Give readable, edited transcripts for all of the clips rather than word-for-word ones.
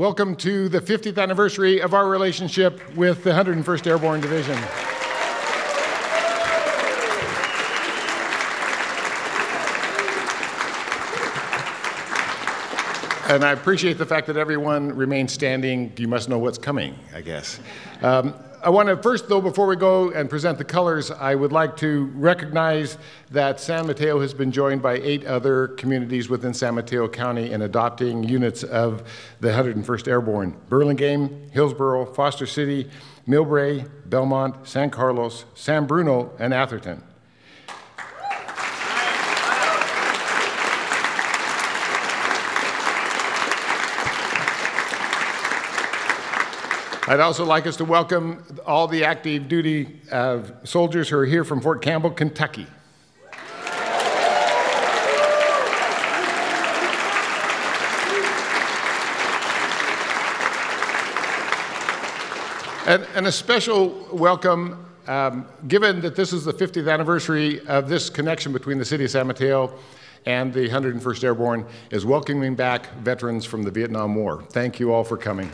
welcome to the 50th anniversary of our relationship with the 101st Airborne Division. And I appreciate the fact that everyone remains standing. You must know what's coming, I guess. I want to first, though, before we go and present the colors, I would like to recognize that San Mateo has been joined by 8 other communities within San Mateo County in adopting units of the 101st Airborne: Burlingame, Hillsborough, Foster City, Millbrae, Belmont, San Carlos, San Bruno, and Atherton. I'd also like us to welcome all the active duty soldiers who are here from Fort Campbell, Kentucky. And a special welcome, given that this is the 50th anniversary of this connection between the city of San Mateo and the 101st Airborne, is welcoming back veterans from the Vietnam War. Thank you all for coming.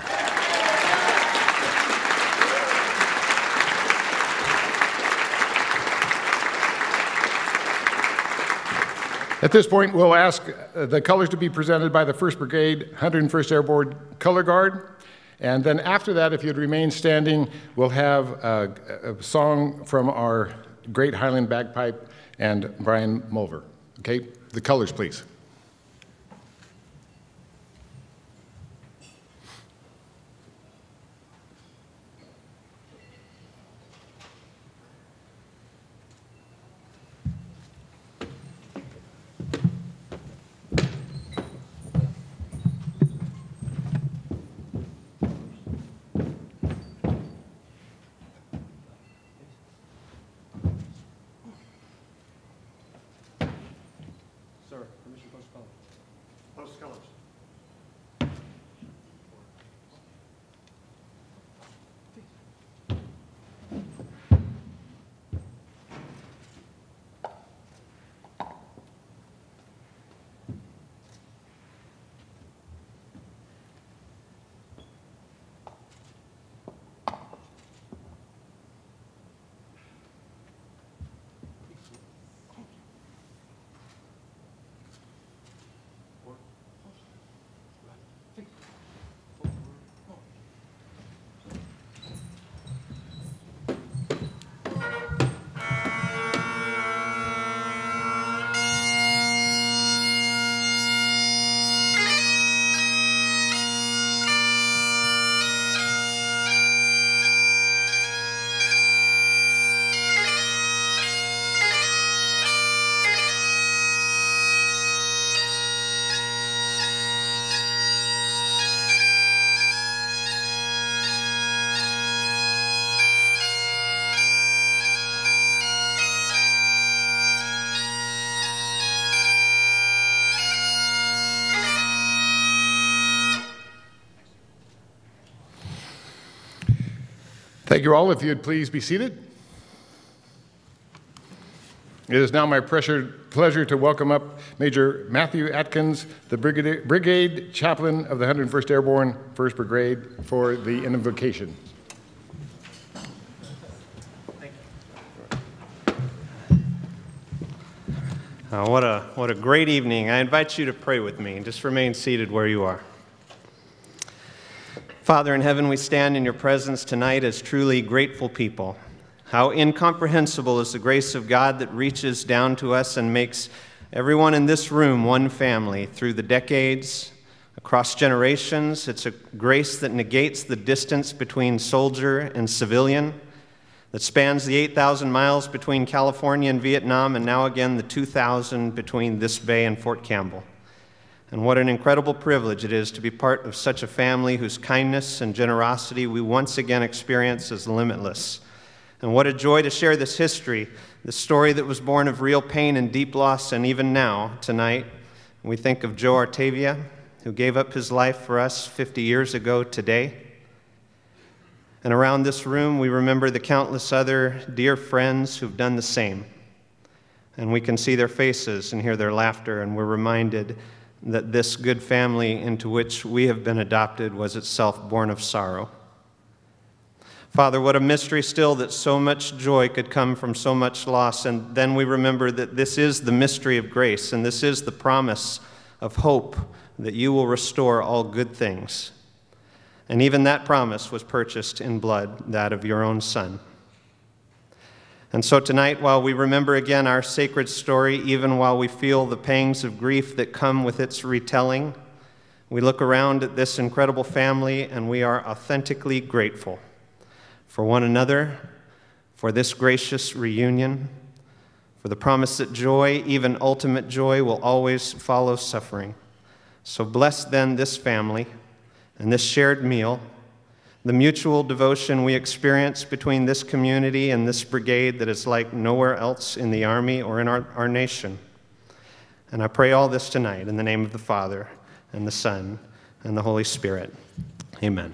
At this point, we'll ask the colors to be presented by the 1st Brigade, 101st Airborne Color Guard. And then after that, if you'd remain standing, we'll have a song from our great Highland bagpipe and Brian Mulver. Okay, the colors, please. Thank you all. If you'd please be seated. It is now my pleasure to welcome up Major Matthew Atkins, the Brigade Chaplain of the 101st Airborne 1st Brigade, for the invocation. Thank you. What a great evening. I invite you to pray with me. Just remain seated where you are. Father in heaven, we stand in your presence tonight as truly grateful people. How incomprehensible is the grace of God that reaches down to us and makes everyone in this room one family through the decades, across generations. It's a grace that negates the distance between soldier and civilian, that spans the 8,000 miles between California and Vietnam, and now again the 2,000 between this bay and Fort Campbell. And what an incredible privilege it is to be part of such a family whose kindness and generosity we once again experience as limitless. And what a joy to share this history, the story that was born of real pain and deep loss. And even now, tonight, we think of Joe Artavia, who gave up his life for us 50 years ago today. And around this room, we remember the countless other dear friends who've done the same. And we can see their faces and hear their laughter, and we're reminded that this good family into which we have been adopted was itself born of sorrow. Father, what a mystery still that so much joy could come from so much loss. And then we remember that this is the mystery of grace, and this is the promise of hope that you will restore all good things. And even that promise was purchased in blood, that of your own Son. And so tonight, while we remember again our sacred story, even while we feel the pangs of grief that come with its retelling, we look around at this incredible family and we are authentically grateful for one another, for this gracious reunion, for the promise that joy, even ultimate joy, will always follow suffering. So bless then this family and this shared meal, the mutual devotion we experience between this community and this brigade that is like nowhere else in the Army or in our nation. And I pray all this tonight in the name of the Father and the Son and the Holy Spirit. Amen.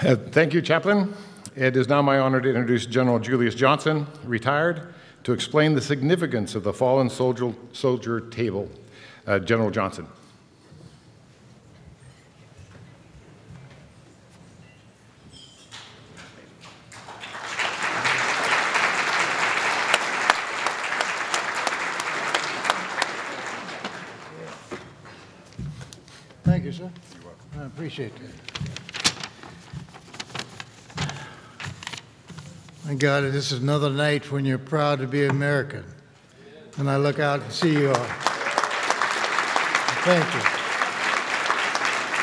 Thank you, Chaplain. It is now my honor to introduce General Julius Johnson, retired, to explain the significance of the fallen soldier table. General Johnson. Thank you, sir. You're welcome. I appreciate that. Thank God, this is another night when you're proud to be American. And I look out and see you all. Thank you.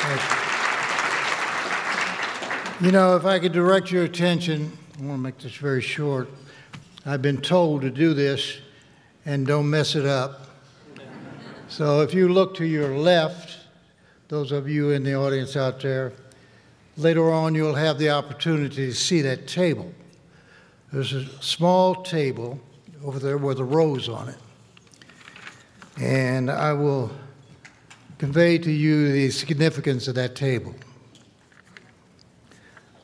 Thank you. You know, if I could direct your attention, I want to make this very short. I've been told to do this and don't mess it up. So if you look to your left, those of you in the audience out there, later on you'll have the opportunity to see that table. There's a small table over there with a rose on it. And I will convey to you the significance of that table.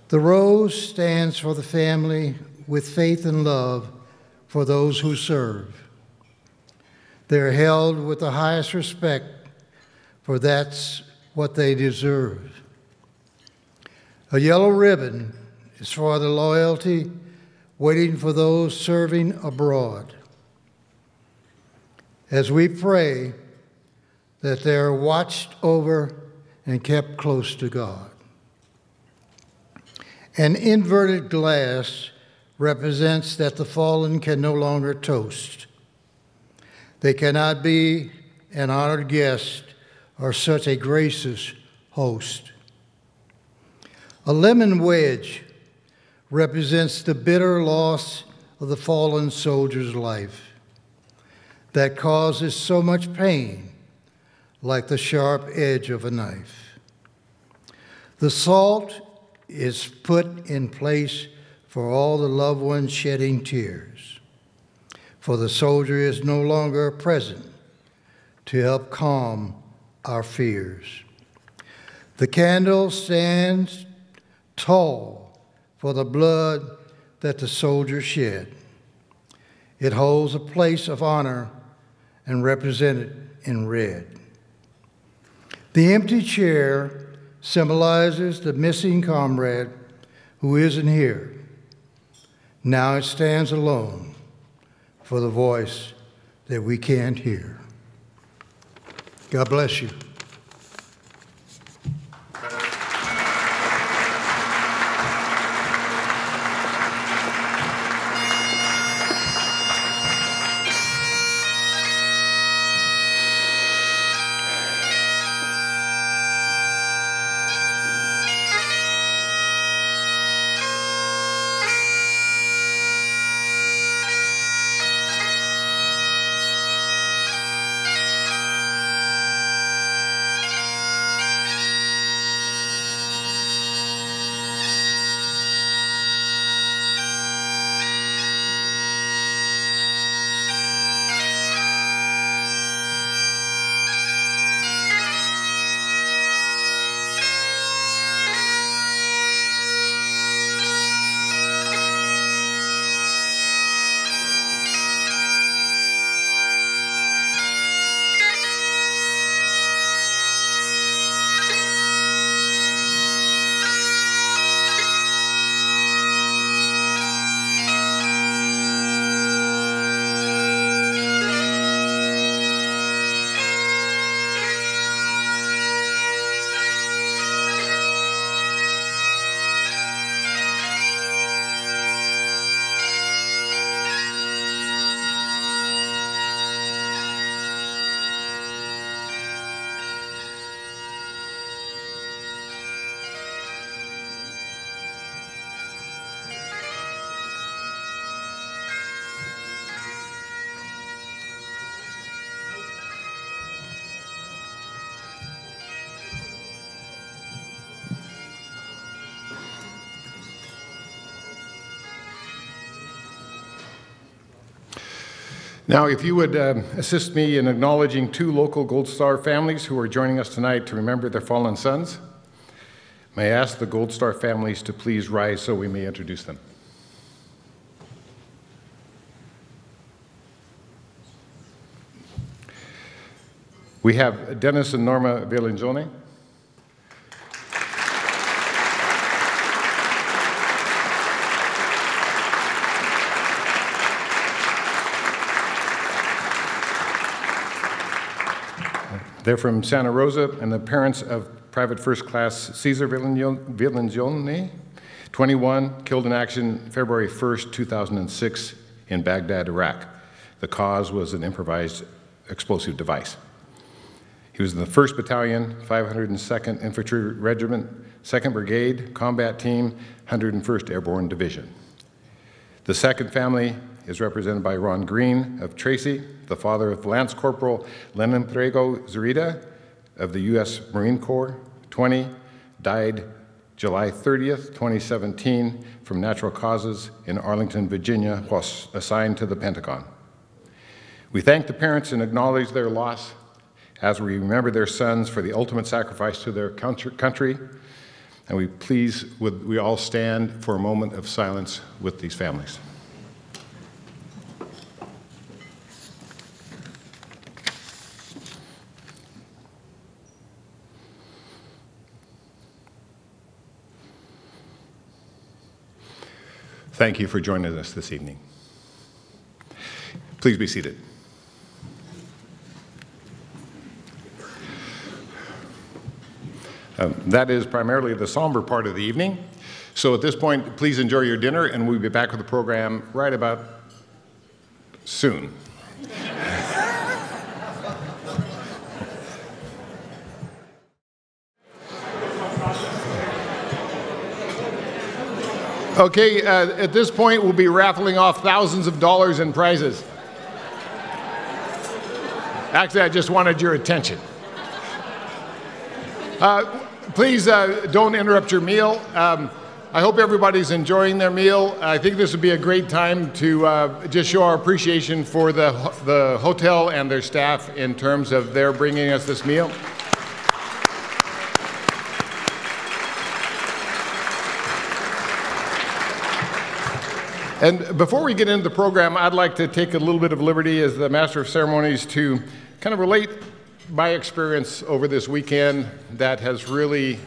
The rose stands for the family with faith and love for those who serve. They're held with the highest respect, for that's what they deserve. A yellow ribbon is for the loyalty waiting for those serving abroad. As we pray that they're watched over and kept close to God. An inverted glass represents that the fallen can no longer toast. They cannot be an honored guest or such a gracious host. A lemon wedge represents the bitter loss of the fallen soldier's life that causes so much pain, like the sharp edge of a knife. The salt is put in place for all the loved ones shedding tears, for the soldier is no longer present to help calm our fears. The candle stands tall for the blood that the soldier shed. It holds a place of honor and represented in red. The empty chair symbolizes the missing comrade who isn't here. Now it stands alone for the voice that we can't hear. God bless you. Now, if you would assist me in acknowledging two local Gold Star families who are joining us tonight to remember their fallen sons, may I ask the Gold Star families to please rise so we may introduce them. We have Dennis and Norma Villagione. They're from Santa Rosa and the parents of Private First Class Cesar Villagione, 21, killed in action February 1st, 2006 in Baghdad, Iraq. The cause was an improvised explosive device. He was in the 1st Battalion, 502nd Infantry Regiment, 2nd Brigade, Combat Team, 101st Airborne Division. The second family is represented by Ron Green of Tracy, the father of Lance Corporal Lenin Prego Zurita of the U.S. Marine Corps, 20, died July 30th, 2017 from natural causes in Arlington, Virginia, while assigned to the Pentagon. We thank the parents and acknowledge their loss as we remember their sons for the ultimate sacrifice to their country, and we all stand for a moment of silence with these families. Thank you for joining us this evening. Please be seated. That is primarily the somber part of the evening. So at this point, please enjoy your dinner, and we'll be back with the program right about soon. Okay, at this point, we'll be raffling off thousands of dollars in prizes. Actually, I just wanted your attention. Please don't interrupt your meal. I hope everybody's enjoying their meal. I think this would be a great time to just show our appreciation for the hotel and their staff in terms of their bringing us this meal. And before we get into the program, I'd like to take a little bit of liberty as the Master of Ceremonies to kind of relate my experience over this weekend that has really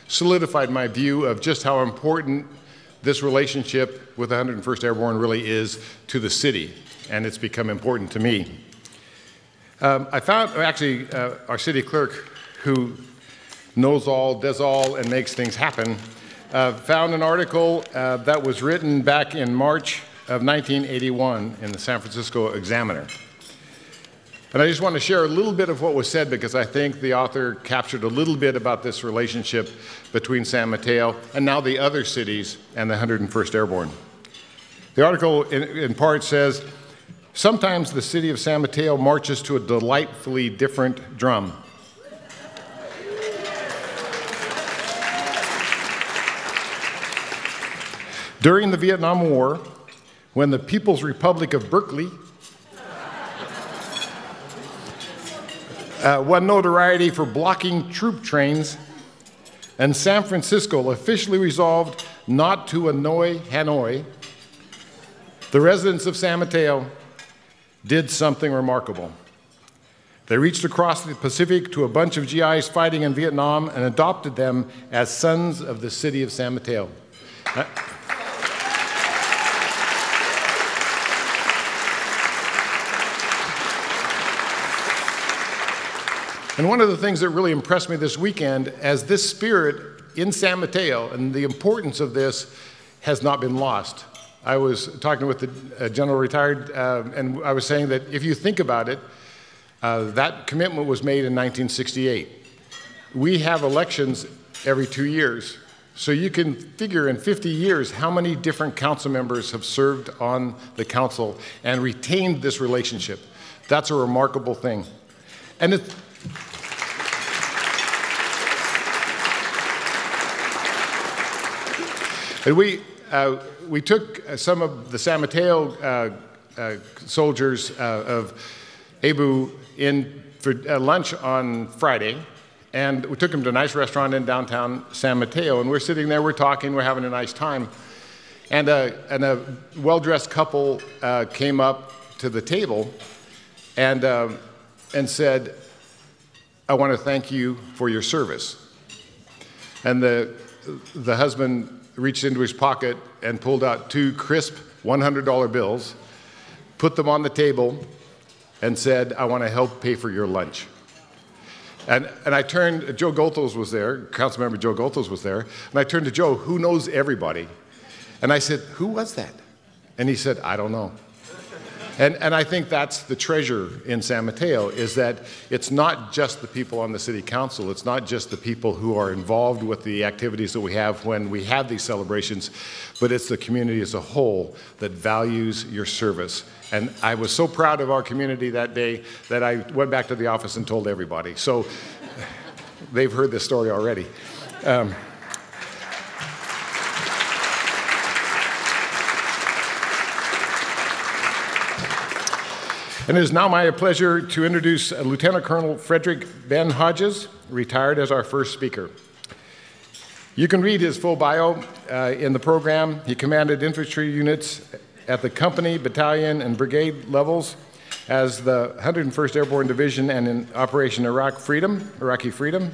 solidified my view of just how important this relationship with the 101st Airborne really is to the city, and it's become important to me. I found, actually, our city clerk, who knows all, does all, and makes things happen, found an article that was written back in March of 1981 in the San Francisco Examiner. And I just want to share a little bit of what was said because I think the author captured a little bit about this relationship between San Mateo and now the other cities and the 101st Airborne. The article in part says, sometimes the city of San Mateo marches to a delightfully different drum. During the Vietnam War, when the People's Republic of Berkeley won notoriety for blocking troop trains, and San Francisco officially resolved not to annoy Hanoi, the residents of San Mateo did something remarkable. They reached across the Pacific to a bunch of GIs fighting in Vietnam and adopted them as sons of the city of San Mateo. And one of the things that really impressed me this weekend, as this spirit in San Mateo and the importance of this has not been lost. I was talking with the general retired, and I was saying that if you think about it, that commitment was made in 1968. We have elections every 2 years. So you can figure in 50 years how many different council members have served on the council and retained this relationship. That's a remarkable thing. And it's, and we took some of the San Mateo soldiers of Abel in for lunch on Friday, and we took them to a nice restaurant in downtown San Mateo, and we're sitting there, we're talking, we're having a nice time, and a well-dressed couple came up to the table and said, "I want to thank you for your service." And the husband reached into his pocket and pulled out 2 crisp $100 bills, put them on the table, and said, "I want to help pay for your lunch." And I turned, Joe Goethals was there, Councilmember Joe Goethals was there, and I turned to Joe, who knows everybody? And I said, "Who was that?" And he said, "I don't know." And I think that's the treasure in San Mateo, is that it's not just the people on the city council, it's not just the people who are involved with the activities that we have when we have these celebrations, but it's the community as a whole that values your service. And I was so proud of our community that day that I went back to the office and told everybody. So they've heard this story already. And it is now my pleasure to introduce Lieutenant Colonel Frederick Ben Hodges, retired, as our first speaker. You can read his full bio in the program. He commanded infantry units at the company, battalion, and brigade levels as the 101st Airborne Division and in Operation Iraqi Freedom.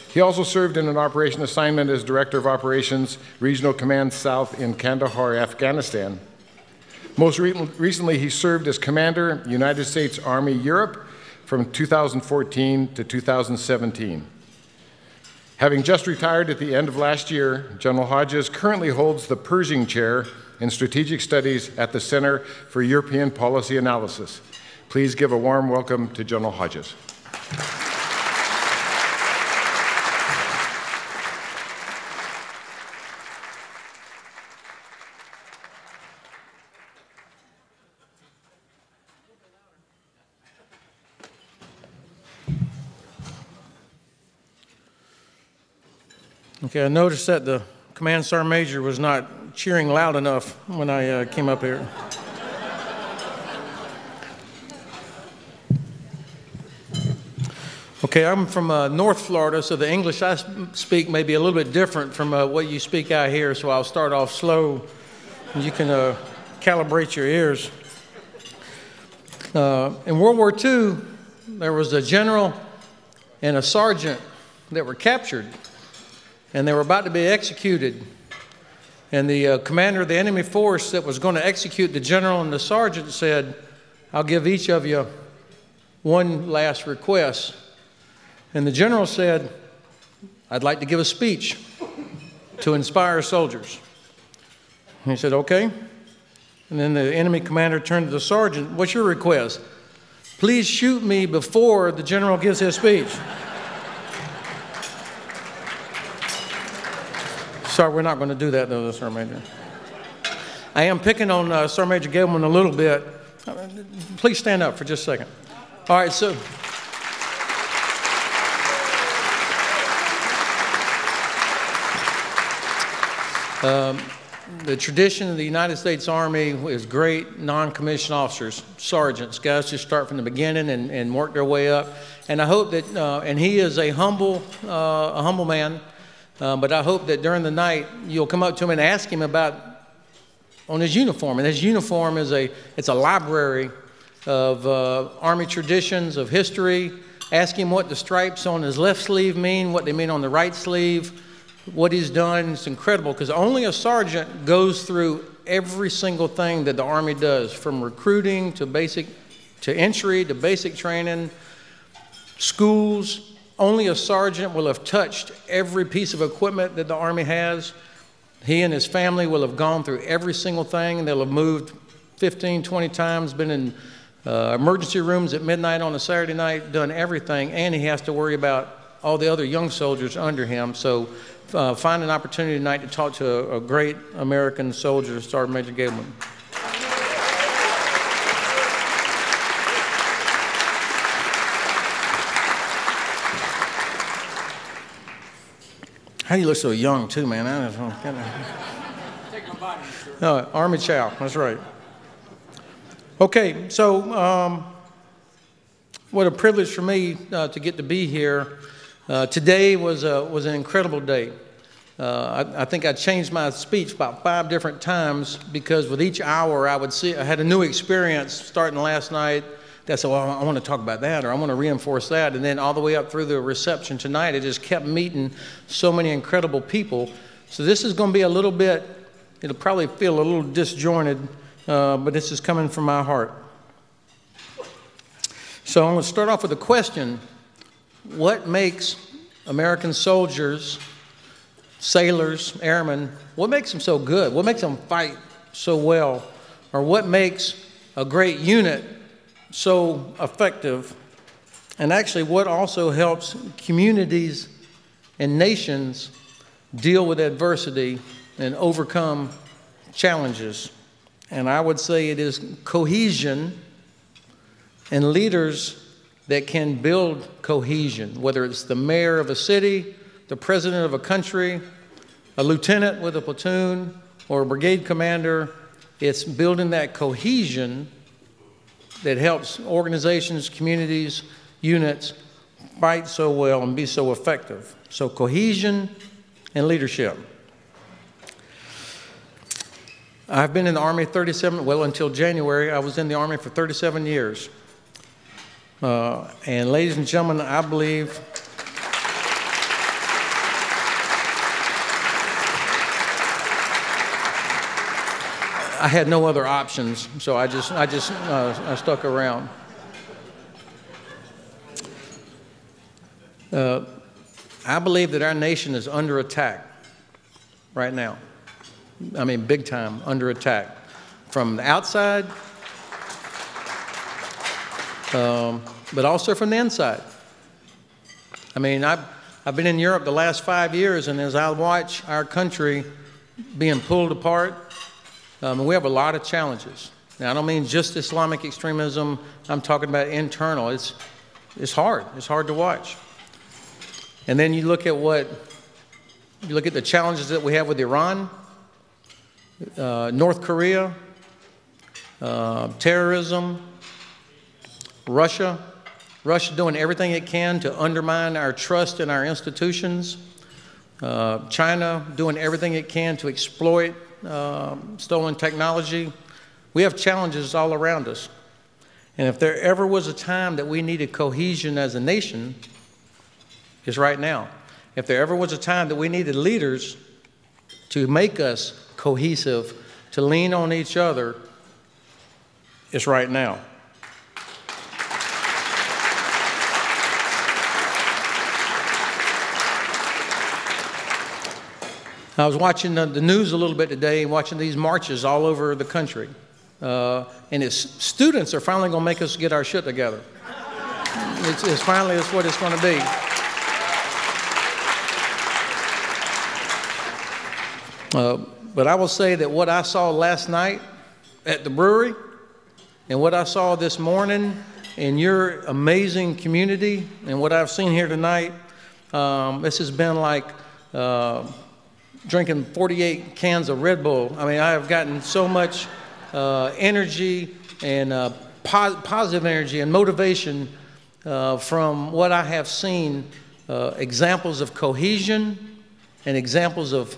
He also served in an operation assignment as Director of Operations, Regional Command South in Kandahar, Afghanistan. Most recently, he served as Commander, United States Army Europe from 2014 to 2017. Having just retired at the end of last year, General Hodges currently holds the Pershing Chair in Strategic Studies at the Center for European Policy Analysis. Please give a warm welcome to General Hodges. Okay, I noticed that the Command Sergeant Major was not cheering loud enough when I came up here. Okay, I'm from North Florida, so the English I speak may be a little bit different from what you speak out here, so I'll start off slow, and you can calibrate your ears. In World War II, there was a general and a sergeant that were captured, and they were about to be executed. And the commander of the enemy force that was going to execute the general and the sergeant said, "I'll give each of you one last request." And the general said, "I'd like to give a speech to inspire soldiers." And he said, "Okay." And then the enemy commander turned to the sergeant, "What's your request?" "Please shoot me before the general gives his speech." Sorry, we're not going to do that, though, Sergeant Major. I am picking on Sergeant Major Gableman a little bit. Please stand up for just a second. All right, so the tradition of the United States Army is great non-commissioned officers, sergeants, guys just start from the beginning and work their way up. And I hope that, and he is a humble man. But I hope that during the night you'll come up to him and ask him on his uniform. And his uniform is it's a library of Army traditions, of history. Ask him what the stripes on his left sleeve mean, what they mean on the right sleeve, what he's done. It's incredible because only a sergeant goes through every single thing that the Army does, from recruiting to entry to basic training, schools. Only a sergeant will have touched every piece of equipment that the Army has. He and his family will have gone through every single thing. They'll have moved 15, 20 times, been in emergency rooms at midnight on a Saturday night, done everything, and he has to worry about all the other young soldiers under him. So find an opportunity tonight to talk to a great American soldier, Sergeant Major Gableman. How do you look so young, too, man? I don't know. Take my body, sir. No, Army Chow, that's right. Okay, so what a privilege for me to get to be here. Today was an incredible day. I think I changed my speech about 5 different times because with each hour I had a new experience starting last night. That said, well, I want to talk about that, or I want to reinforce that, and then all the way up through the reception tonight, I just kept meeting so many incredible people. So this is going to be a little bit, it'll probably feel a little disjointed, but this is coming from my heart. So I'm going to start off with a question. What makes American soldiers, sailors, airmen, what makes them so good? What makes them fight so well? Or what makes a great unit so effective? And actually, what also helps communities and nations deal with adversity and overcome challenges? And I would say it is cohesion and leaders that can build cohesion, whether it's the mayor of a city, the president of a country, a lieutenant with a platoon, or a brigade commander. It's building that cohesion that helps organizations, communities, units fight so well and be so effective. So cohesion and leadership. I've been in the Army until January, I was in the Army for 37 years. And ladies and gentlemen, I believe I had no other options, so I stuck around. I believe that our nation is under attack right now. I mean, big time under attack from the outside, but also from the inside. I mean, I've been in Europe the last 5 years, and as I watch our country being pulled apart, we have a lot of challenges. Now, I don't mean just Islamic extremism. I'm talking about internal. It's hard. It's hard to watch. And then you look at the challenges that we have with Iran, North Korea, terrorism, Russia doing everything it can to undermine our trust in our institutions, China doing everything it can to exploit stolen technology. We have challenges all around us. And if there ever was a time that we needed cohesion as a nation, it's right now. If there ever was a time that we needed leaders to make us cohesive, to lean on each other, it's right now. I was watching the news a little bit today, watching these marches all over the country. And students are finally going to make us get our shit together. It's finally what it's going to be. But I will say that what I saw last night at the brewery and what I saw this morning in your amazing community and what I've seen here tonight, this has been like drinking 48 cans of Red Bull. I mean, I have gotten so much energy and positive energy and motivation from what I have seen, examples of cohesion and examples of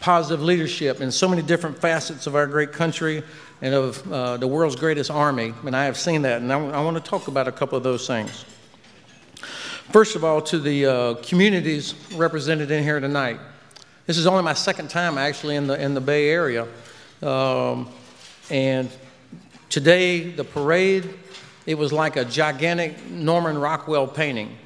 positive leadership in so many different facets of our great country and of the world's greatest army. And I have seen that, and I want to talk about a couple of those things. First of all, to the communities represented in here tonight. This is only my second time actually in the Bay Area. And today, the parade, it was like a gigantic Norman Rockwell painting.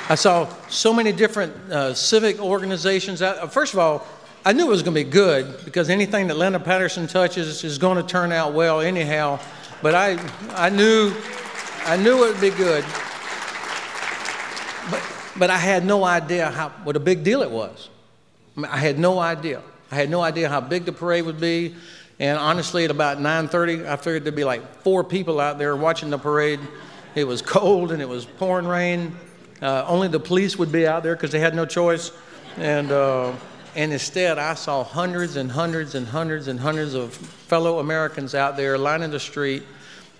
I saw so many different civic organizations. First of all, I knew it was going to be good because anything that Linda Patterson touches is going to turn out well anyhow. But I knew it would be good. But I had no idea what a big deal it was. I mean, I had no idea. I had no idea how big the parade would be. And honestly, at about 9:30, I figured there'd be like 4 people out there watching the parade. It was cold and it was pouring rain. Only the police would be out there because they had no choice. And instead, I saw hundreds and hundreds and hundreds and hundreds of fellow Americans out there lining the street.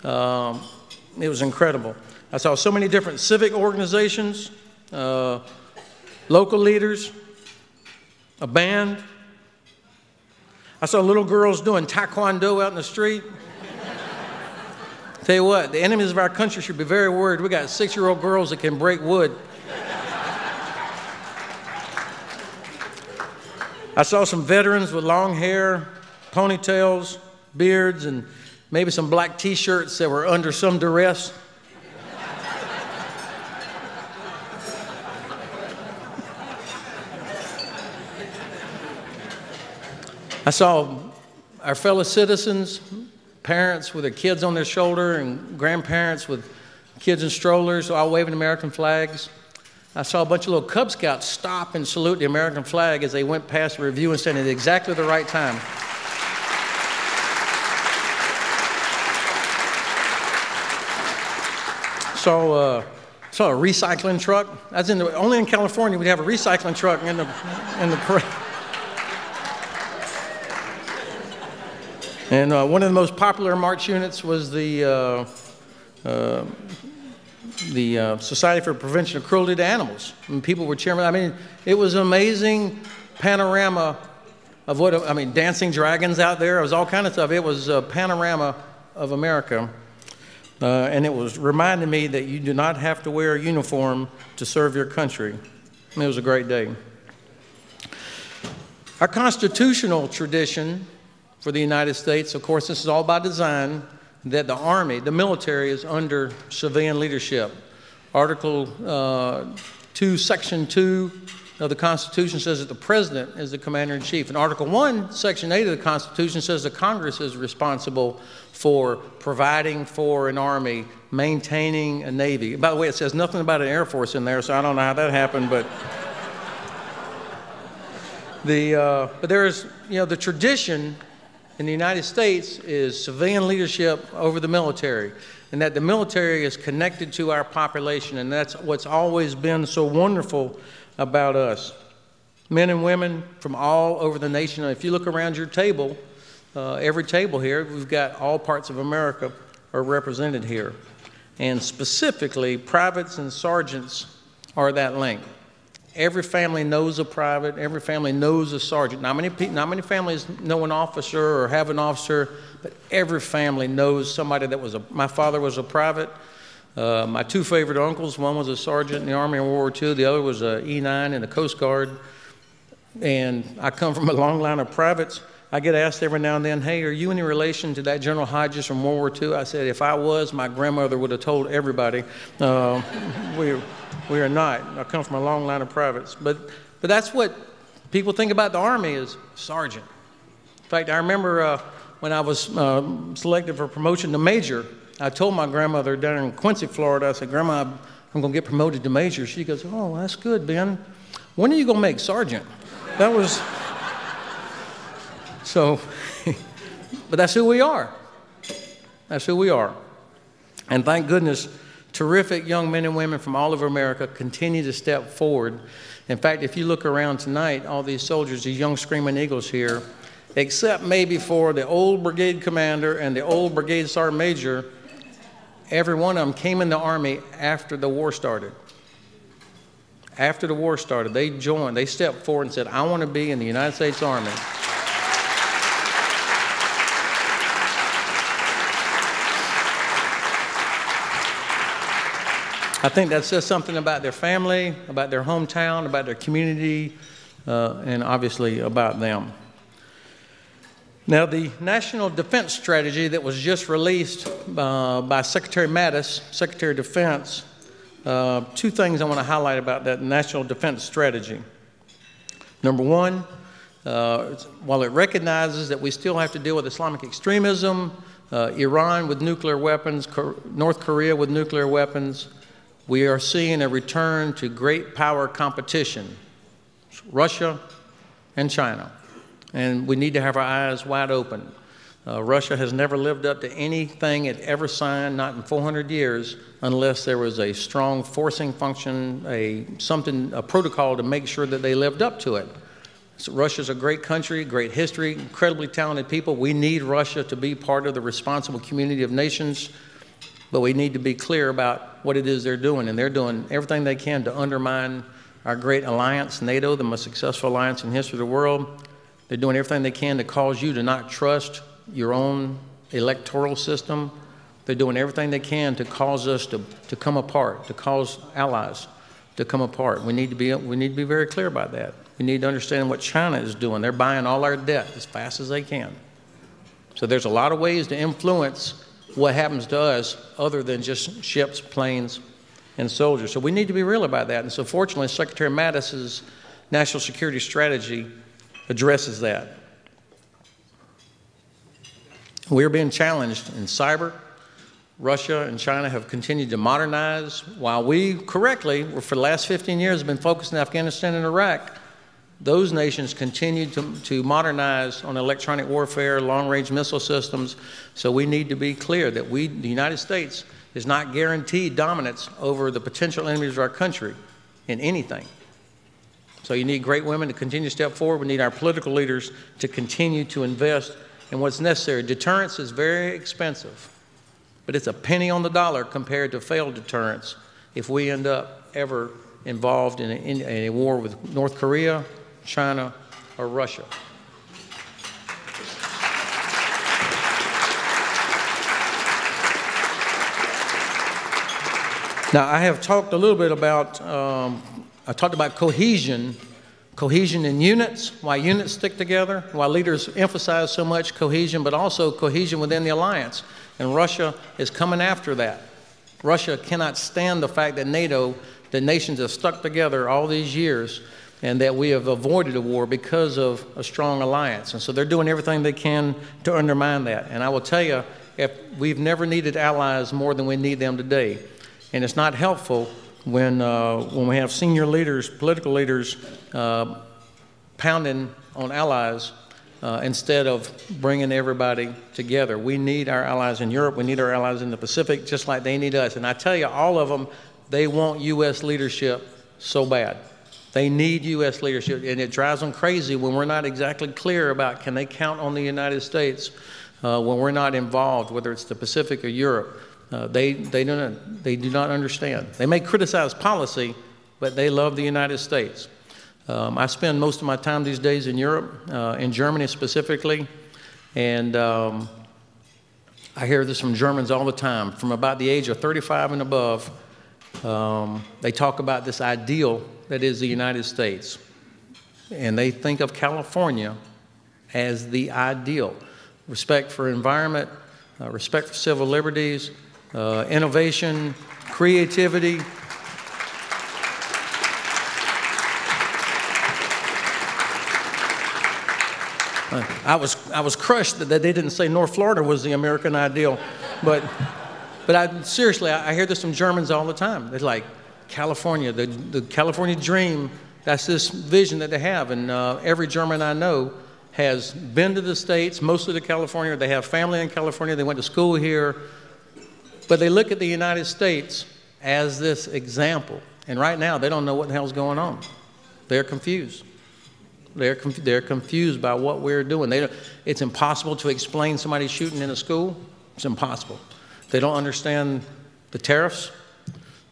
It was incredible. I saw so many different civic organizations, local leaders, a band. I saw little girls doing taekwondo out in the street. Tell you what, the enemies of our country should be very worried. We got 6-year-old girls that can break wood. I saw some veterans with long hair, ponytails, beards, and maybe some black T-shirts that were under some duress. I saw our fellow citizens, parents with their kids on their shoulder and grandparents with kids in strollers, all waving American flags. I saw a bunch of little Cub Scouts stop and salute the American flag as they went past the review and stand at exactly the right time. Saw a recycling truck. Only in California we'd have a recycling truck in the parade. And one of the most popular march units was the Society for Prevention of Cruelty to Animals. And people were cheering. I mean, it was an amazing panorama of dancing dragons out there. It was all kind of stuff. It was a panorama of America. And it was reminding me that you do not have to wear a uniform to serve your country. And it was a great day. Our constitutional tradition for the United States, of course, this is all by design, that the Army, the military, is under civilian leadership. Article 2, Section 2 of the Constitution says that the President is the Commander-in-Chief. And Article 1, Section 8 of the Constitution says that Congress is responsible for providing for an Army, maintaining a Navy. By the way, it says nothing about an Air Force in there, so I don't know how that happened, but but there's, the tradition in the United States is civilian leadership over the military, and that the military is connected to our population, and that's what's always been so wonderful about us. Men and women from all over the nation. If you look around your table, every table here, we've got all parts of America are represented here. And specifically, privates and sergeants are that link. Every family knows a private. Every family knows a sergeant. Not many families know an officer or have an officer, but every family knows somebody that was my father was a private. My two favorite uncles, one was a sergeant in the Army in World War II, the other was an E9 in the Coast Guard. And I come from a long line of privates. I get asked every now and then, hey, are you any relation to that General Hodges from World War II? I said, if I was, my grandmother would have told everybody. We are not. I come from a long line of privates. But that's what people think about the Army is sergeant. In fact, I remember when I was selected for promotion to major, I told my grandmother down in Quincy, Florida, I said, Grandma, I'm going to get promoted to major. She goes, oh, that's good, Ben. When are you going to make sergeant? That was... So, but that's who we are. That's who we are. And thank goodness, terrific young men and women from all over America continue to step forward. In fact, if you look around tonight, all these soldiers, these young screaming eagles here, except maybe for the old brigade commander and the old brigade sergeant major, every one of them came in the Army after the war started. After the war started, they joined, they stepped forward and said, I want to be in the United States Army. I think that says something about their family, about their hometown, about their community, and obviously about them. Now, the National Defense Strategy that was just released by Secretary Mattis, Secretary of Defense, two things I want to highlight about that National Defense Strategy. Number one, while it recognizes that we still have to deal with Islamic extremism, Iran with nuclear weapons, North Korea with nuclear weapons, we are seeing a return to great power competition, Russia and China. And we need to have our eyes wide open. Russia has never lived up to anything it ever signed, not in 400 years, unless there was a strong forcing function, a protocol to make sure that they lived up to it. So Russia's a great country, great history, incredibly talented people. We need Russia to be part of the responsible community of nations, but we need to be clear about what it is they're doing, and they're doing everything they can to undermine our great alliance, NATO, the most successful alliance in the history of the world. They're doing everything they can to cause you to not trust your own electoral system. They're doing everything they can to cause us to come apart, to cause allies to come apart. We need to be very clear about that. We need to understand what China is doing. They're buying all our debt as fast as they can. So there's a lot of ways to influence what happens to us other than just ships, planes, and soldiers. So we need to be real about that. And so fortunately, Secretary Mattis's national security strategy addresses that. We're being challenged in cyber. Russia and China have continued to modernize, while we correctly, for the last 15 years, have been focused in Afghanistan and Iraq. Those nations continue to modernize on electronic warfare, long-range missile systems. So we need to be clear that the United States is not guaranteed dominance over the potential enemies of our country in anything. So you need great women to continue to step forward. We need our political leaders to continue to invest in what's necessary. Deterrence is very expensive, but it's a penny on the dollar compared to failed deterrence if we end up ever involved in a war with North Korea, China, or Russia. Now, I have talked a little bit about, I talked about cohesion in units, why units stick together, why leaders emphasize so much cohesion, but also cohesion within the alliance. And Russia is coming after that. Russia cannot stand the fact that NATO, the nations have stuck together all these years, and that we have avoided a war because of a strong alliance. And so they're doing everything they can to undermine that. And I will tell you, if we've never needed allies more than we need them today. And it's not helpful when we have senior leaders, political leaders, pounding on allies instead of bringing everybody together. We need our allies in Europe. We need our allies in the Pacific, just like they need us. And I tell you, all of them, they want U.S. leadership so bad. They need U.S. leadership, and it drives them crazy when we're not exactly clear about can they count on the United States when we're not involved, whether it's the Pacific or Europe. They do not understand. They may criticize policy, but they love the United States. I spend most of my time these days in Europe, in Germany specifically, and I hear this from Germans all the time. From about the age of 35 and above, they talk about this ideal that is the United States. And they think of California as the ideal. Respect for environment, respect for civil liberties, innovation, creativity. I was crushed that they didn't say North Florida was the American ideal, but seriously, I hear this from Germans all the time. They're like, California, the California dream, that's this vision that they have. And every German I know has been to the States, mostly to California. They have family in California. They went to school here. But they look at the United States as this example. And right now, they don't know what the hell's going on. They're confused. They're confused by what we're doing. It's impossible to explain somebody shooting in a school. It's impossible. They don't understand the tariffs.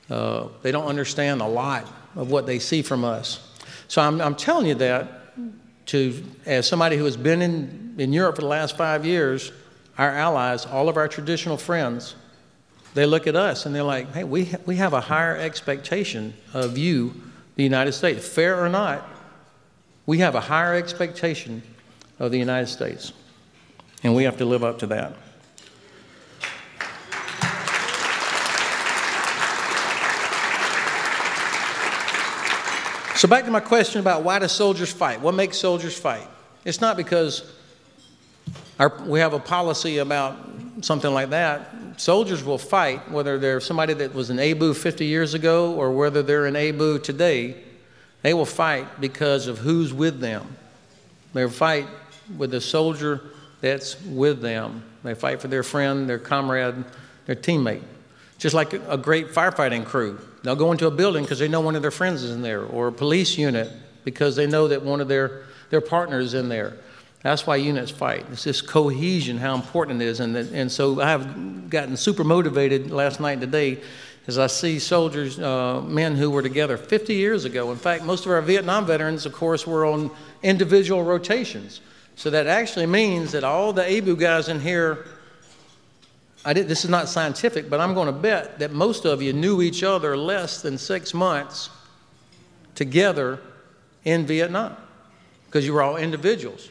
They don't understand a lot of what they see from us. So I'm telling you that as somebody who has been in Europe for the last 5 years, our allies, all of our traditional friends, they look at us and they're like, hey, we have a higher expectation of you, the United States. Fair or not, we have a higher expectation of the United States. And we have to live up to that. So back to my question about why do soldiers fight? What makes soldiers fight? It's not because we have a policy about something like that. Soldiers will fight, whether they're somebody that was in ABU 50 years ago or whether they're in ABU today. They will fight because of who's with them. They'll fight with the soldier that's with them. They fight for their friend, their comrade, their teammate. Just like a great firefighting crew. They'll go into a building because they know one of their friends is in there, or a police unit because they know that one of their partners is in there. That's why units fight. It's this cohesion, how important it is. And so I have gotten super motivated last night and today as I see soldiers, men who were together 50 years ago. In fact, most of our Vietnam veterans, of course, were on individual rotations. So that actually means that all the Abel guys in here, this is not scientific, but I'm going to bet that most of you knew each other less than 6 months together in Vietnam because you were all individuals.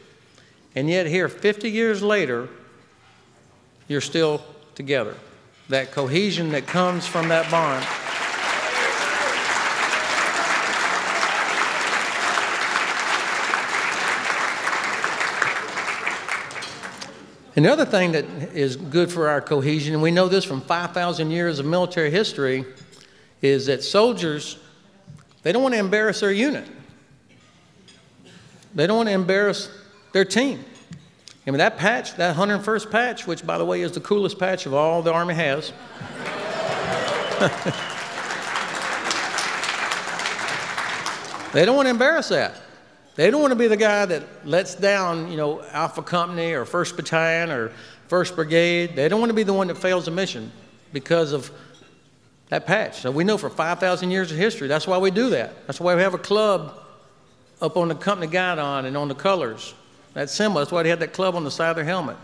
And yet here, 50 years later, you're still together. That cohesion that comes from that bond. And the other thing that is good for our cohesion, and we know this from 5,000 years of military history, is that soldiers, they don't want to embarrass their unit. They don't want to embarrass their team. I mean, that patch, that 101st patch, which, by the way, is the coolest patch of all the Army has. They don't want to embarrass that. They don't want to be the guy that lets down, you know, Alpha Company or 1st Battalion or 1st Brigade. They don't want to be the one that fails a mission because of that patch. So we know for 5,000 years of history, that's why we do that. That's why we have a club up on the company guidon and on the colors. That symbol, that's why they had that club on the side of their helmet.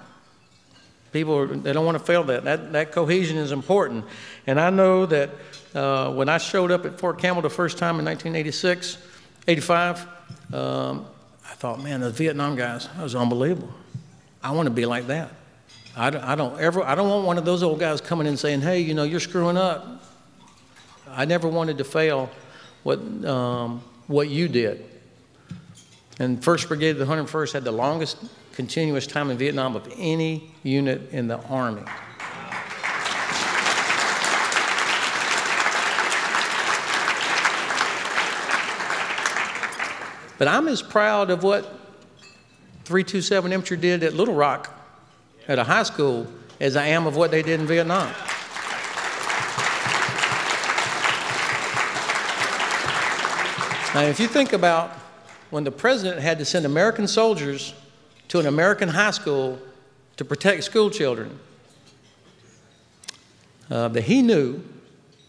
People, they don't want to fail that. That cohesion is important. And I know that when I showed up at Fort Campbell the first time in 1985, I thought, man, those Vietnam guys, that was unbelievable. I want to be like that. I don't want one of those old guys coming in saying, hey, you know, you're screwing up. I never wanted to fail what you did. And 1st Brigade of the 101st had the longest continuous time in Vietnam of any unit in the Army. But I'm as proud of what 327 Infantry did at Little Rock at a high school as I am of what they did in Vietnam. Now, if you think about when the president had to send American soldiers to an American high school to protect school children, that he knew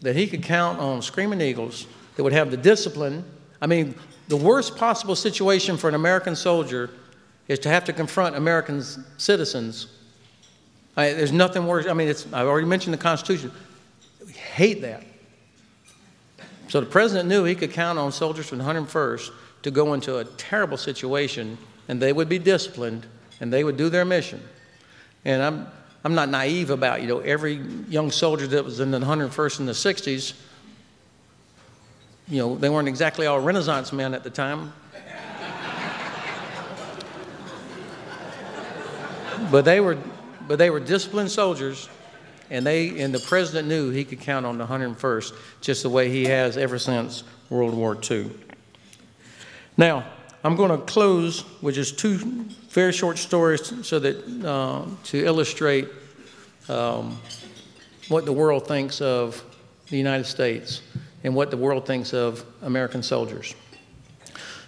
that he could count on Screaming Eagles that would have the discipline. I mean, the worst possible situation for an American soldier is to have to confront American citizens. There's nothing worse. I mean, I've already mentioned the Constitution. We hate that. So the president knew he could count on soldiers from the 101st to go into a terrible situation, and they would be disciplined, and they would do their mission. And I'm not naive about, you know, every young soldier that was in the 101st in the 60s, you know, they weren't exactly all Renaissance men at the time. But they were disciplined soldiers, and the president knew he could count on the 101st just the way he has ever since World War II. Now, I'm going to close with just 2 very short stories so that to illustrate what the world thinks of the United States and what the world thinks of American soldiers.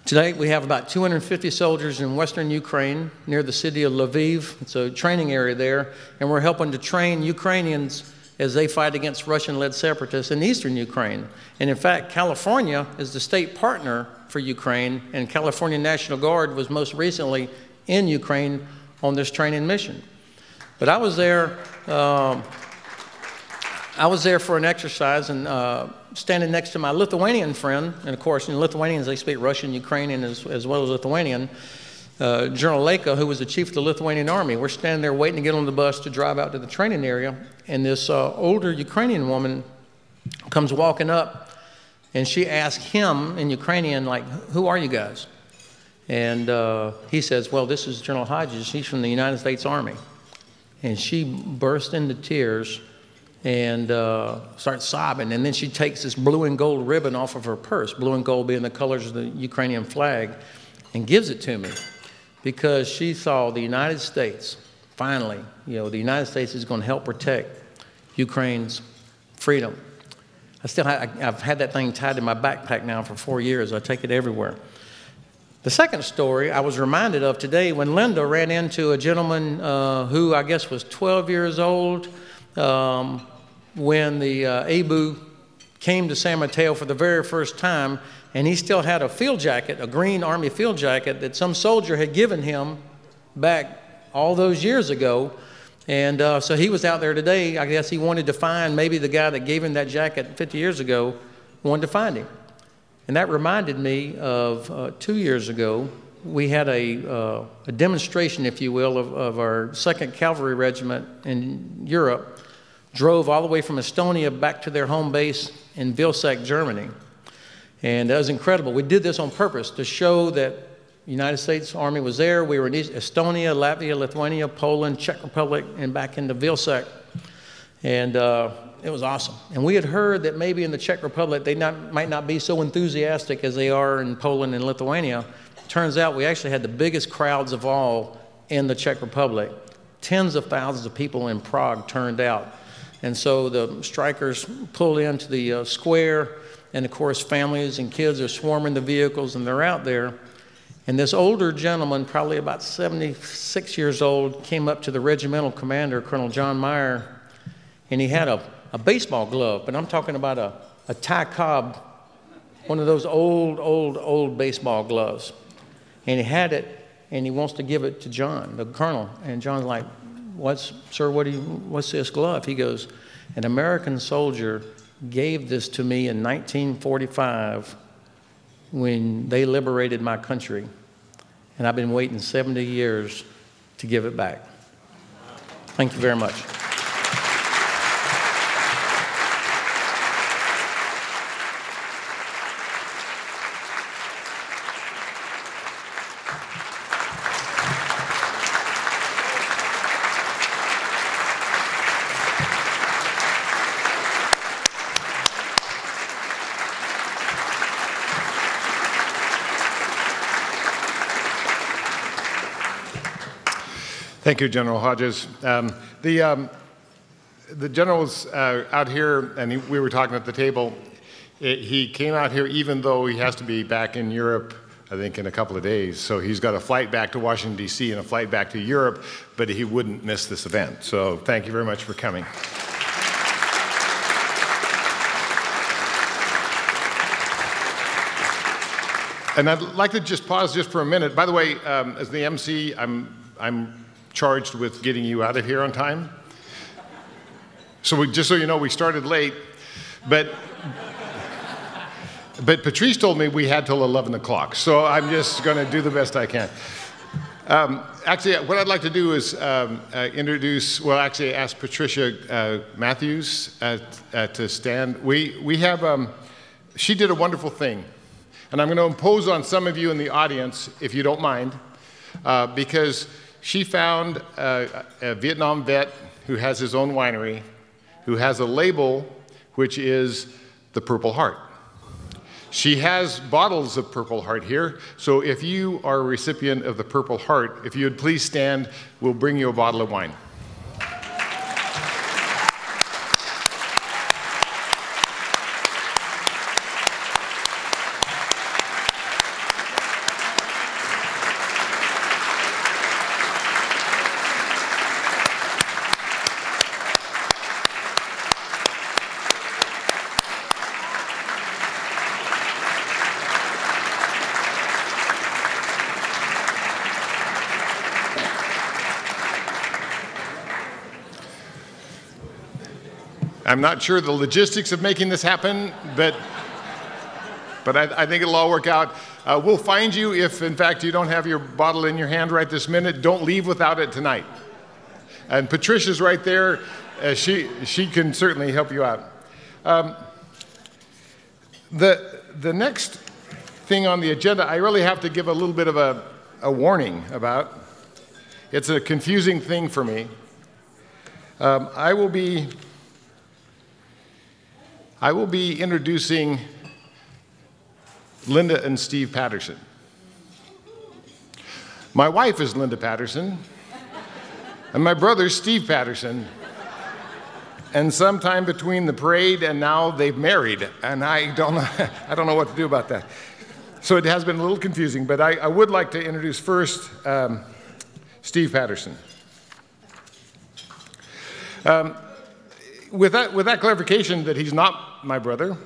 Today, we have about 250 soldiers in western Ukraine near the city of Lviv. It's a training area there, and we're helping to train Ukrainians as they fight against Russian-led separatists in eastern Ukraine. And in fact, California is the state partner for Ukraine, and California National Guard was most recently in Ukraine on this training mission. But I was there for an exercise, and standing next to my Lithuanian friend, and of course, in Lithuanians, they speak Russian, Ukrainian, as well as Lithuanian, General Leka, who was the chief of the Lithuanian army. We're standing there waiting to get on the bus to drive out to the training area, and this older Ukrainian woman comes walking up, and she asks him in Ukrainian, like, who are you guys? And he says, well, this is General Hodges. He's from the United States Army. And she burst into tears and starts sobbing. And then she takes this blue and gold ribbon off of her purse, blue and gold being the colors of the Ukrainian flag, and gives it to me. because she saw the United States, finally, you know, the United States is going to help protect Ukraine's freedom. I've had that thing tied to my backpack now for 4 years. I take it everywhere. The second story I was reminded of today when Linda ran into a gentleman who I guess was 12 years old when the Abel came to San Mateo for the very first time, and he still had a field jacket, a green Army field jacket that some soldier had given him back all those years ago. And so he was out there today. I guess he wanted to find maybe the guy that gave him that jacket 50 years ago, wanted to find him. And that reminded me of 2 years ago, we had a demonstration, if you will, of our 2nd Cavalry Regiment in Europe, drove all the way from Estonia back to their home base in Vilseck, Germany. And that was incredible. We did this on purpose to show that the United States Army was there. We were in Estonia, Latvia, Lithuania, Poland, Czech Republic, and back into Vilseck. And it was awesome. And we had heard that maybe in the Czech Republic they might not be so enthusiastic as they are in Poland and Lithuania. Turns out we actually had the biggest crowds of all in the Czech Republic. Tens of thousands of people in Prague turned out. And so the strikers pulled into the square, and of course families and kids are swarming the vehicles, and they're out there. And this older gentleman, probably about 76 years old, came up to the regimental commander, Colonel John Meyer, and he had a baseball glove, but I'm talking about a Ty Cobb, one of those old baseball gloves. And he had it, and he wants to give it to John, the colonel. And John's like, sir, what's this glove? He goes, an American soldier gave this to me in 1945 when they liberated my country. And I've been waiting 70 years to give it back. Thank you very much. Thank you, General Hodges. The general's out here, and we were talking at the table. He came out here even though he has to be back in Europe, I think, in a couple of days. So he's got a flight back to Washington, D.C. and a flight back to Europe, but he wouldn't miss this event. So thank you very much for coming. And I'd like to just pause just for a minute. By the way, as the MC, I'm charged with getting you out of here on time. So just so you know, we started late, but Patrice told me we had till 11 o'clock, so I'm just going to do the best I can. Actually, what I'd like to do is ask Patricia Matthews to stand. We have, she did a wonderful thing, and I'm going to impose on some of you in the audience, if you don't mind, because she found a Vietnam vet who has his own winery, who has a label which is the Purple Heart. She has bottles of Purple Heart here, so if you are a recipient of the Purple Heart, if you would please stand, we'll bring you a bottle of wine. I'm not sure the logistics of making this happen, but I think it'll all work out. We'll find you if, in fact, you don't have your bottle in your hand right this minute. Don't leave without it tonight. And Patricia's right there. She can certainly help you out. The next thing on the agenda, I really have to give a little bit of a warning about. It's a confusing thing for me. I will be introducing Linda and Steve Patterson. My wife is Linda Patterson, and my brother's Steve Patterson. And sometime between the parade and now, they've married, and I don't know what to do about that. So it has been a little confusing, but I would like to introduce first Steve Patterson. With that clarification that he's not my brother,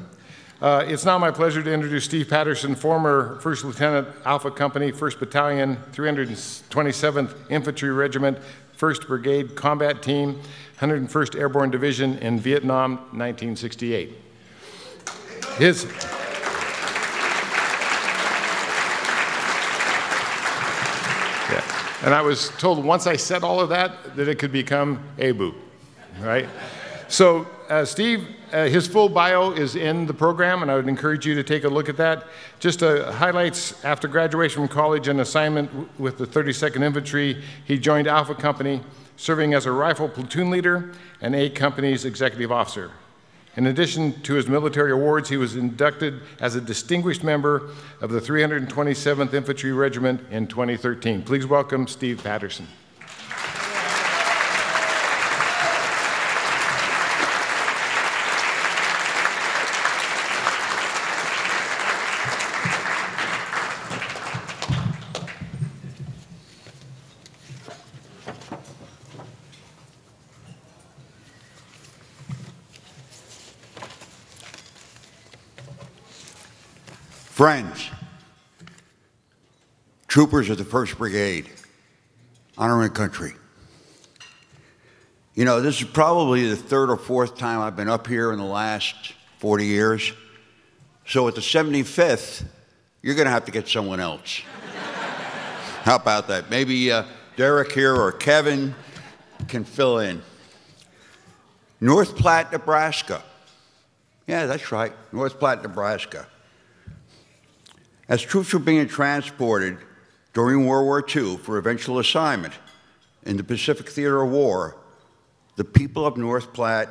it's now my pleasure to introduce Steve Patterson, former First Lieutenant, Alpha Company, 1st Battalion, 327th Infantry Regiment, 1st Brigade Combat Team, 101st Airborne Division in Vietnam, 1968. And I was told once I said all of that, that it could become Abel, right? So Steve, his full bio is in the program, and I would encourage you to take a look at that. Just highlights: after graduation from college and assignment with the 32nd Infantry, he joined Alpha Company, serving as a rifle platoon leader and A Company's executive officer. In addition to his military awards, he was inducted as a distinguished member of the 327th Infantry Regiment in 2013. Please welcome Steve Patterson. Friends, troopers of the 1st Brigade, honor and country. You know, this is probably the 3rd or 4th time I've been up here in the last 40 years. So at the 75th, you're going to have to get someone else. How about that? Maybe Derek here or Kevin can fill in. North Platte, Nebraska. Yeah, that's right, North Platte, Nebraska. As troops were being transported during World War II for eventual assignment in the Pacific Theater of War, the people of North Platte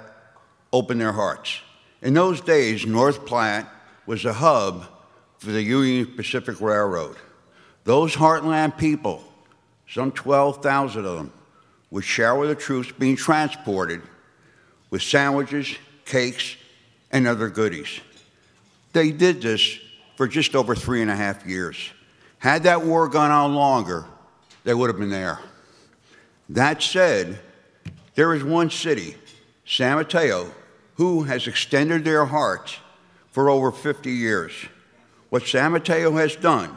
opened their hearts. In those days, North Platte was a hub for the Union Pacific Railroad. Those heartland people, some 12,000 of them, would shower the troops being transported with sandwiches, cakes, and other goodies. They did this for just over 3.5 years. Had that war gone on longer, they would have been there. That said, there is one city, San Mateo, who has extended their hearts for over 50 years. What San Mateo has done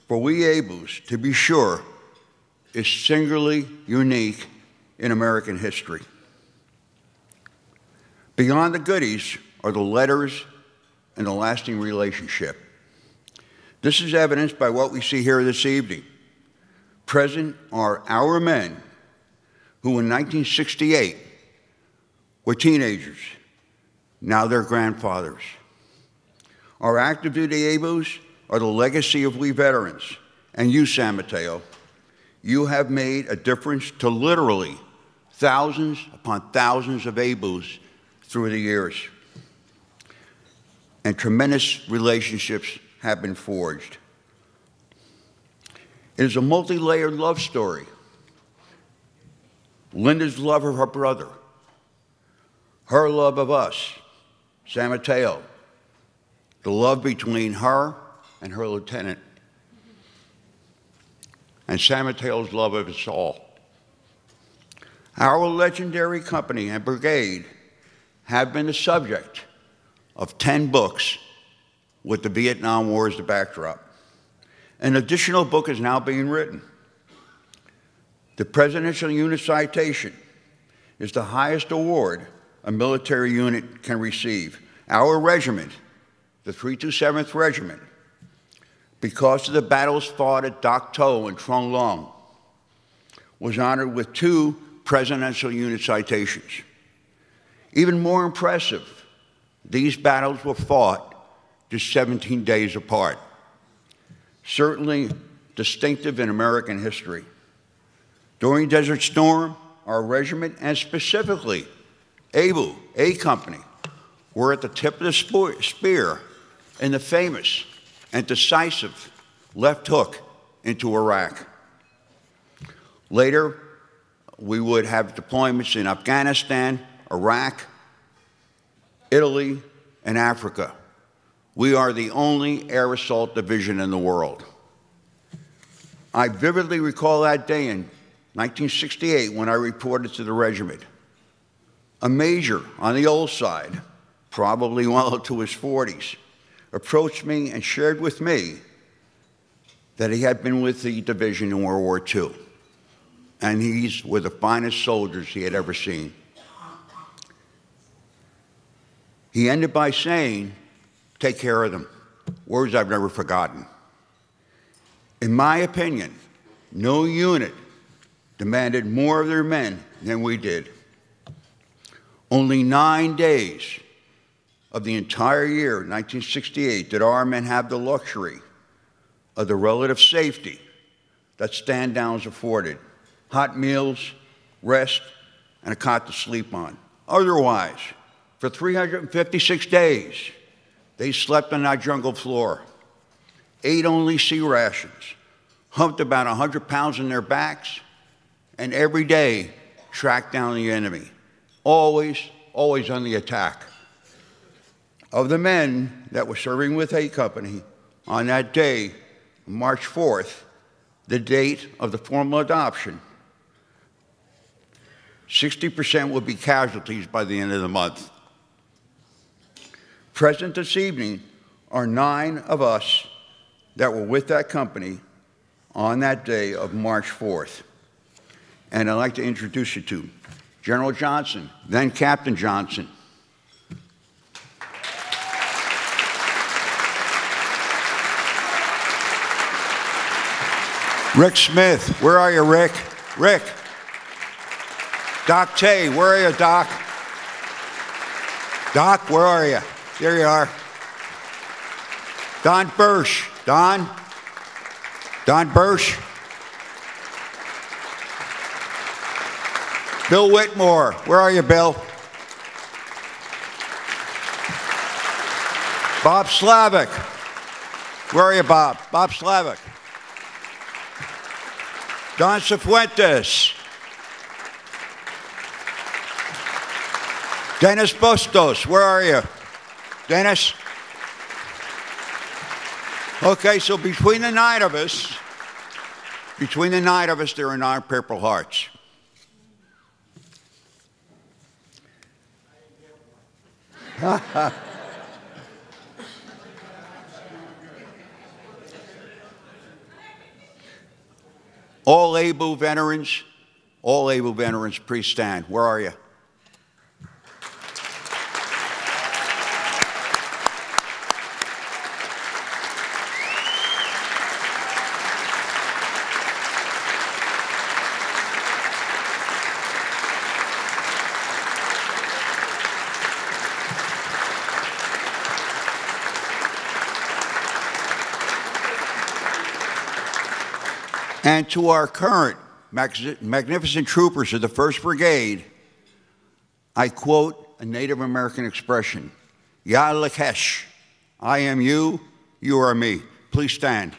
for we Abels, to be sure, is singularly unique in American history. Beyond the goodies are the letters and a lasting relationship. This is evidenced by what we see here this evening. Present are our men who in 1968 were teenagers, now they're grandfathers. Our active duty Abels are the legacy of we veterans, and you, San Mateo, you have made a difference to literally thousands upon thousands of Abels through the years. And tremendous relationships have been forged. It is a multi-layered love story. Linda's love of her brother, her love of us, San Mateo, the love between her and her lieutenant, and San Mateo's love of us all. Our legendary company and brigade have been the subject of 10 books with the Vietnam War as the backdrop. An additional book is now being written. The Presidential Unit Citation is the highest award a military unit can receive. Our regiment, the 327th Regiment, because of the battles fought at Dak To and Trung Long, was honored with 2 Presidential Unit Citations. Even more impressive, these battles were fought just 17 days apart. Certainly distinctive in American history. During Desert Storm, our regiment, and specifically Abel, A Company, were at the tip of the spear in the famous and decisive left hook into Iraq. Later, we would have deployments in Afghanistan, Iraq, Italy, and Africa. We are the only air assault division in the world. I vividly recall that day in 1968 when I reported to the regiment. A major on the old side, probably well into his 40s, approached me and shared with me that he had been with the division in World War II, and these were the finest soldiers he had ever seen. He ended by saying, "Take care of them," words I've never forgotten. In my opinion, no unit demanded more of their men than we did. Only 9 days of the entire year, 1968, did our men have the luxury of the relative safety that stand-downs afforded: hot meals, rest, and a cot to sleep on. Otherwise, for 356 days, they slept on that jungle floor, ate only sea rations, humped about 100 pounds in their backs, and every day tracked down the enemy, always on the attack. Of the men that were serving with A Company on that day, March 4th, the date of the formal adoption, 60% would be casualties by the end of the month. Present this evening are 9 of us that were with that company on that day of March 4th. And I'd like to introduce you to General Johnson, then Captain Johnson. Rick Smith, where are you, Rick? Rick. Doc Tay, where are you, Doc? Doc, where are you? There you are. Don Bersh. Don? Don Bersh? Bill Whitmore. Where are you, Bill? Bob Slavic. Where are you, Bob? Bob Slavic. Don Cifuentes. Dennis Bustos, where are you? Dennis? Okay, so between the 9 of us, there are 9 Purple Hearts. All Abel veterans, please stand. Where are you? And to our current magnificent troopers of the 1st Brigade, I quote a Native American expression, "Ya Lakesh," I am you, you are me. Please stand.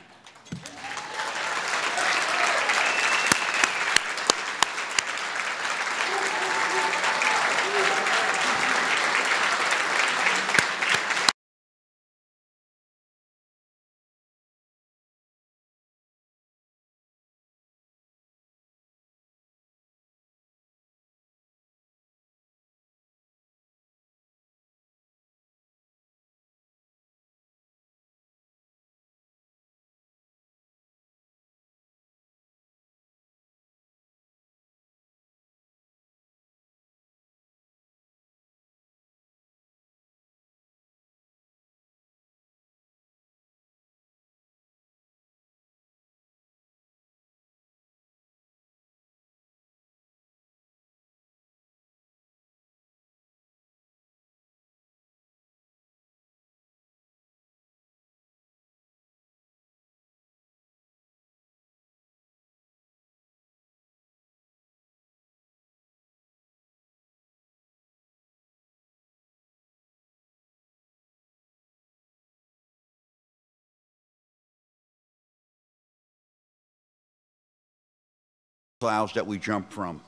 clouds that we jumped from.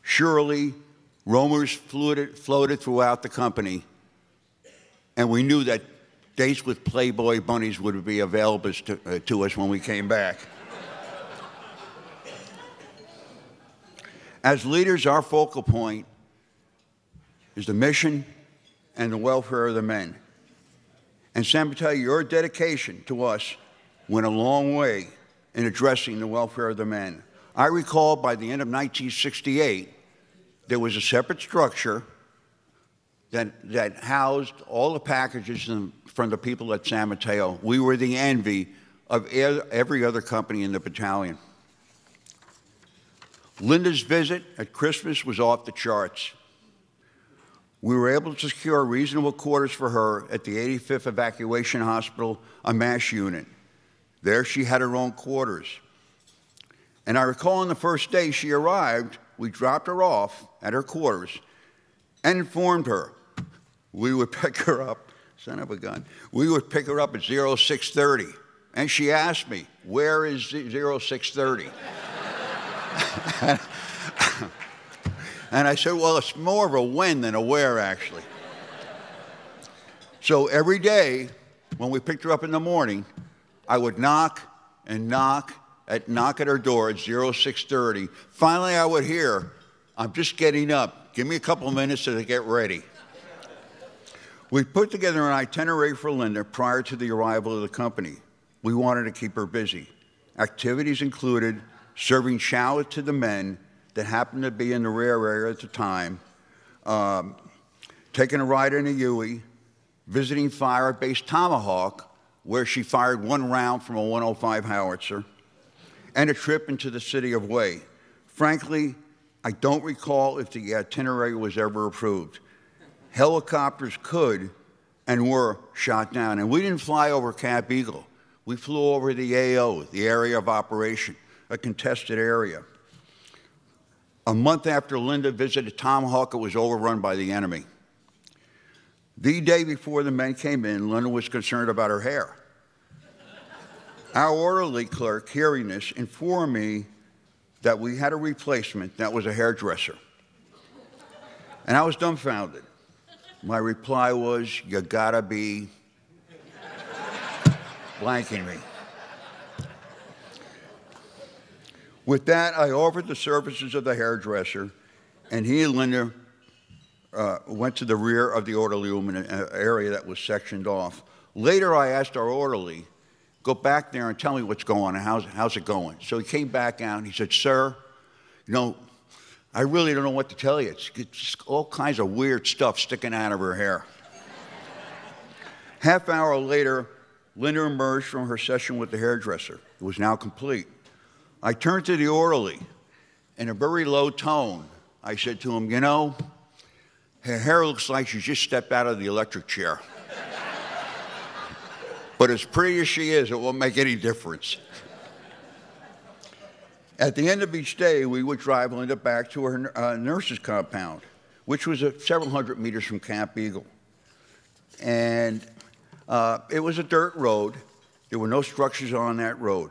Surely, rumors floated throughout the company, and we knew that dates with Playboy bunnies would be available to us when we came back. As leaders, our focal point is the mission and the welfare of the men. And Sam, I tell you, your dedication to us went a long way in addressing the welfare of the men. I recall by the end of 1968, there was a separate structure that housed all the packages from the people at San Mateo. We were the envy of every other company in the battalion. Linda's visit at Christmas was off the charts. We were able to secure reasonable quarters for her at the 85th Evacuation Hospital, a MASH unit. There she had her own quarters. And I recall on the first day she arrived, we dropped her off at her quarters and informed her we would pick her up, son of a gun, we would pick her up at 0630. And she asked me, where is 0630? And I said, well, it's more of a when than a where, actually. So every day, when we picked her up in the morning, I would knock at her door at 0630. Finally, I would hear, I'm just getting up. Give me a couple of minutes to get ready. We put together an itinerary for Linda prior to the arrival of the company. We wanted to keep her busy. Activities included serving chow to the men that happened to be in the rear area at the time, taking a ride in a Huey, visiting fire at Base Tomahawk, where she fired one round from a 105 howitzer, and a trip into the city of Way. Frankly, I don't recall if the itinerary was ever approved. Helicopters could and were shot down, and we didn't fly over Camp Eagle. We flew over the AO, the area of operation, a contested area. A month after Linda visited Tomahawk, it was overrun by the enemy. The day before the men came in, Linda was concerned about her hair. Our orderly clerk, hearing this, informed me that we had a replacement that was a hairdresser. And I was dumbfounded. My reply was, you gotta be blanking me. With that, I offered the services of the hairdresser, and he and Linda went to the rear of the orderly room in an area that was sectioned off. Later, I asked our orderly, go back there and tell me what's going on, how's it going? So he came back out and he said, sir, you know, I really don't know what to tell you. It's just all kinds of weird stuff sticking out of her hair. Half hour later, Linda emerged from her session with the hairdresser. It was now complete. I turned to the orderly. In a very low tone, I said to him, you know, her hair looks like she just stepped out of the electric chair. But as pretty as she is, it won't make any difference. At the end of each day, we would drive Linda back to her nurse's compound, which was several hundred meters from Camp Eagle. And it was a dirt road. There were no structures on that road.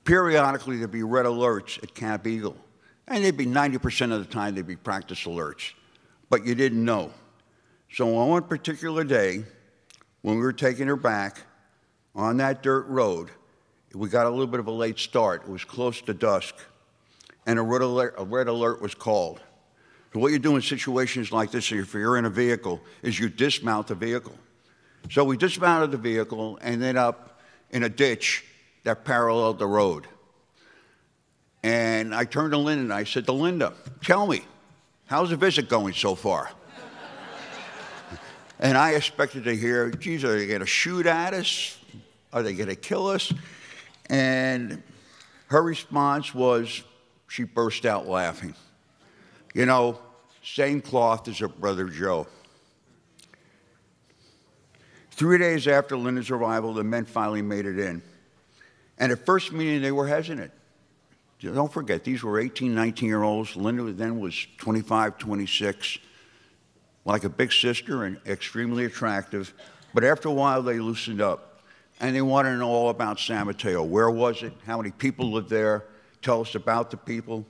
Periodically, there'd be red alerts at Camp Eagle. And they'd be 90% of the time, they'd be practice alerts. But you didn't know. So on one particular day, when we were taking her back on that dirt road, we got a little bit of a late start. It was close to dusk, and a red alert was called. So what you do in situations like this, if you're in a vehicle, is you dismount the vehicle. So we dismounted the vehicle and ended up in a ditch that paralleled the road. And I turned to Linda and I said to Linda, tell me, how's the visit going so far? And I expected to hear, geez, are they going to shoot at us? Are they going to kill us? And her response was, she burst out laughing. You know, same cloth as her brother Joe. 3 days after Linda's arrival, the men finally made it in. And at first meeting, they were hesitant. Don't forget, these were 18, 19-year-olds. Linda then was 25, 26, like a big sister and extremely attractive. But after a while, they loosened up. and they want to know all about San Mateo. Where was it? How many people lived there? Tell us about the people.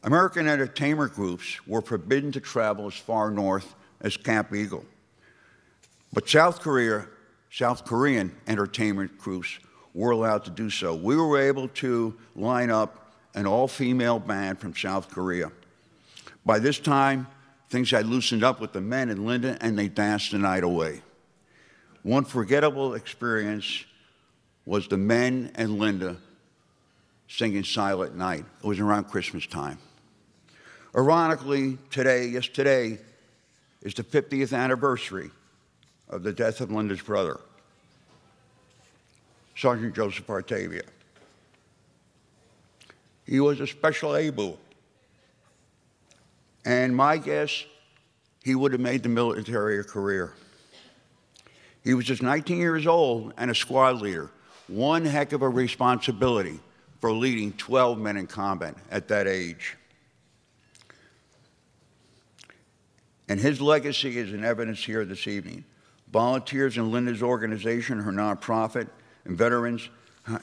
American entertainment groups were forbidden to travel as far north as Camp Eagle. But South Korean entertainment groups were allowed to do so. We were able to line up an all-female band from South Korea. By this time, things had loosened up with the men in Linda, and they danced the night away. One forgettable experience was the men and Linda singing Silent Night. It was around Christmas time. Ironically, today is the 50th anniversary of the death of Linda's brother, Sergeant Joseph Artavia. He was a special Abel, and my guess, he would have made the military a career. He was just 19 years old and a squad leader. One heck of a responsibility for leading 12 men in combat at that age. And his legacy is in evidence here this evening. Volunteers in Linda's organization, her nonprofit, and veterans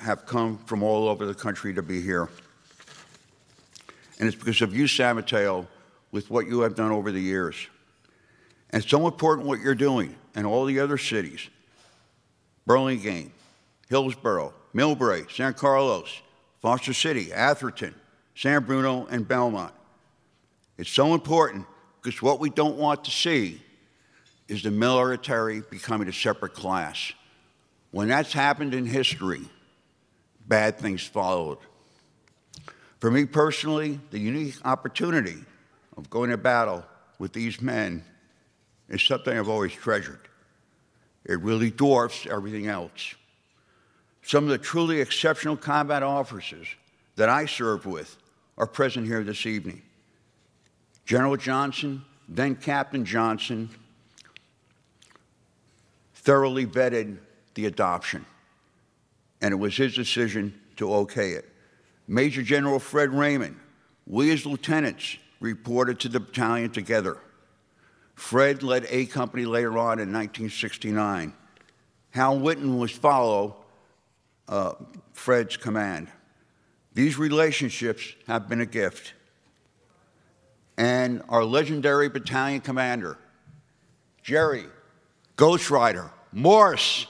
have come from all over the country to be here. And it's because of you, San Mateo, with what you have done over the years. And it's so important what you're doing and all the other cities. Burlingame, Hillsborough, Millbrae, San Carlos, Foster City, Atherton, San Bruno, and Belmont. It's so important because what we don't want to see is the military becoming a separate class. When that's happened in history, bad things followed. For me personally, the unique opportunity of going to battle with these men is something I've always treasured. It really dwarfs everything else. Some of the truly exceptional combat officers that I served with are present here this evening. General Johnson, then Captain Johnson, thoroughly vetted the adoption, and it was his decision to okay it. Major General Fred Raymond, we as lieutenants reported to the battalion together. Fred led A Company later on in 1969. Hal Whitten was Fred's command. These relationships have been a gift. And our legendary battalion commander, Jerry Ghost Rider Morse.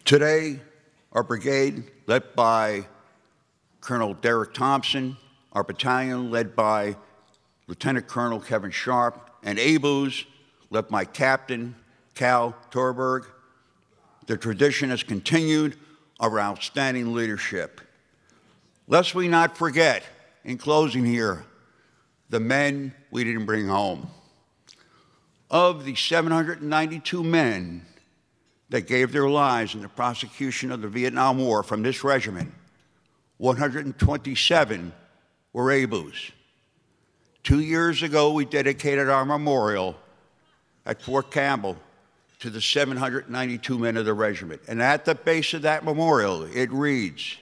Today, our brigade, led by Colonel Derek Thompson, our battalion, led by Lieutenant Colonel Kevin Sharp, and ABUs, led by Captain Cal Torberg. The tradition has continued of outstanding leadership. Lest we not forget, in closing here, the men we didn't bring home. Of the 792 men that gave their lives in the prosecution of the Vietnam War from this regiment, 127 were ABUs. 2 years ago, we dedicated our memorial at Fort Campbell to the 792 men of the regiment. And at the base of that memorial, it reads,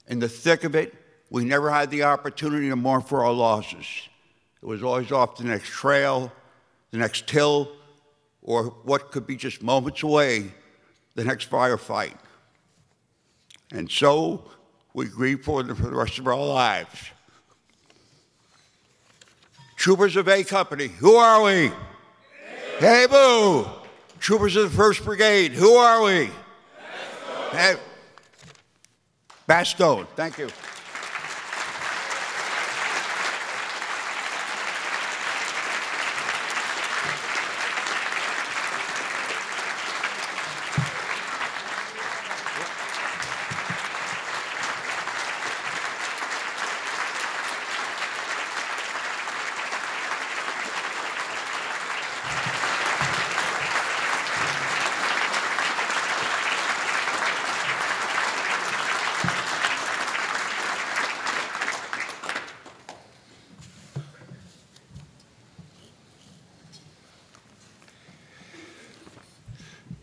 in the thick of it, we never had the opportunity to mourn for our losses. It was always off the next trail, the next hill, or what could be just moments away, the next firefight. And so we grieve for them for the rest of our lives. Troopers of A Company, who are we? Hey, boo! Troopers of the 1st Brigade, who are we? Hey, Bastogne, thank you.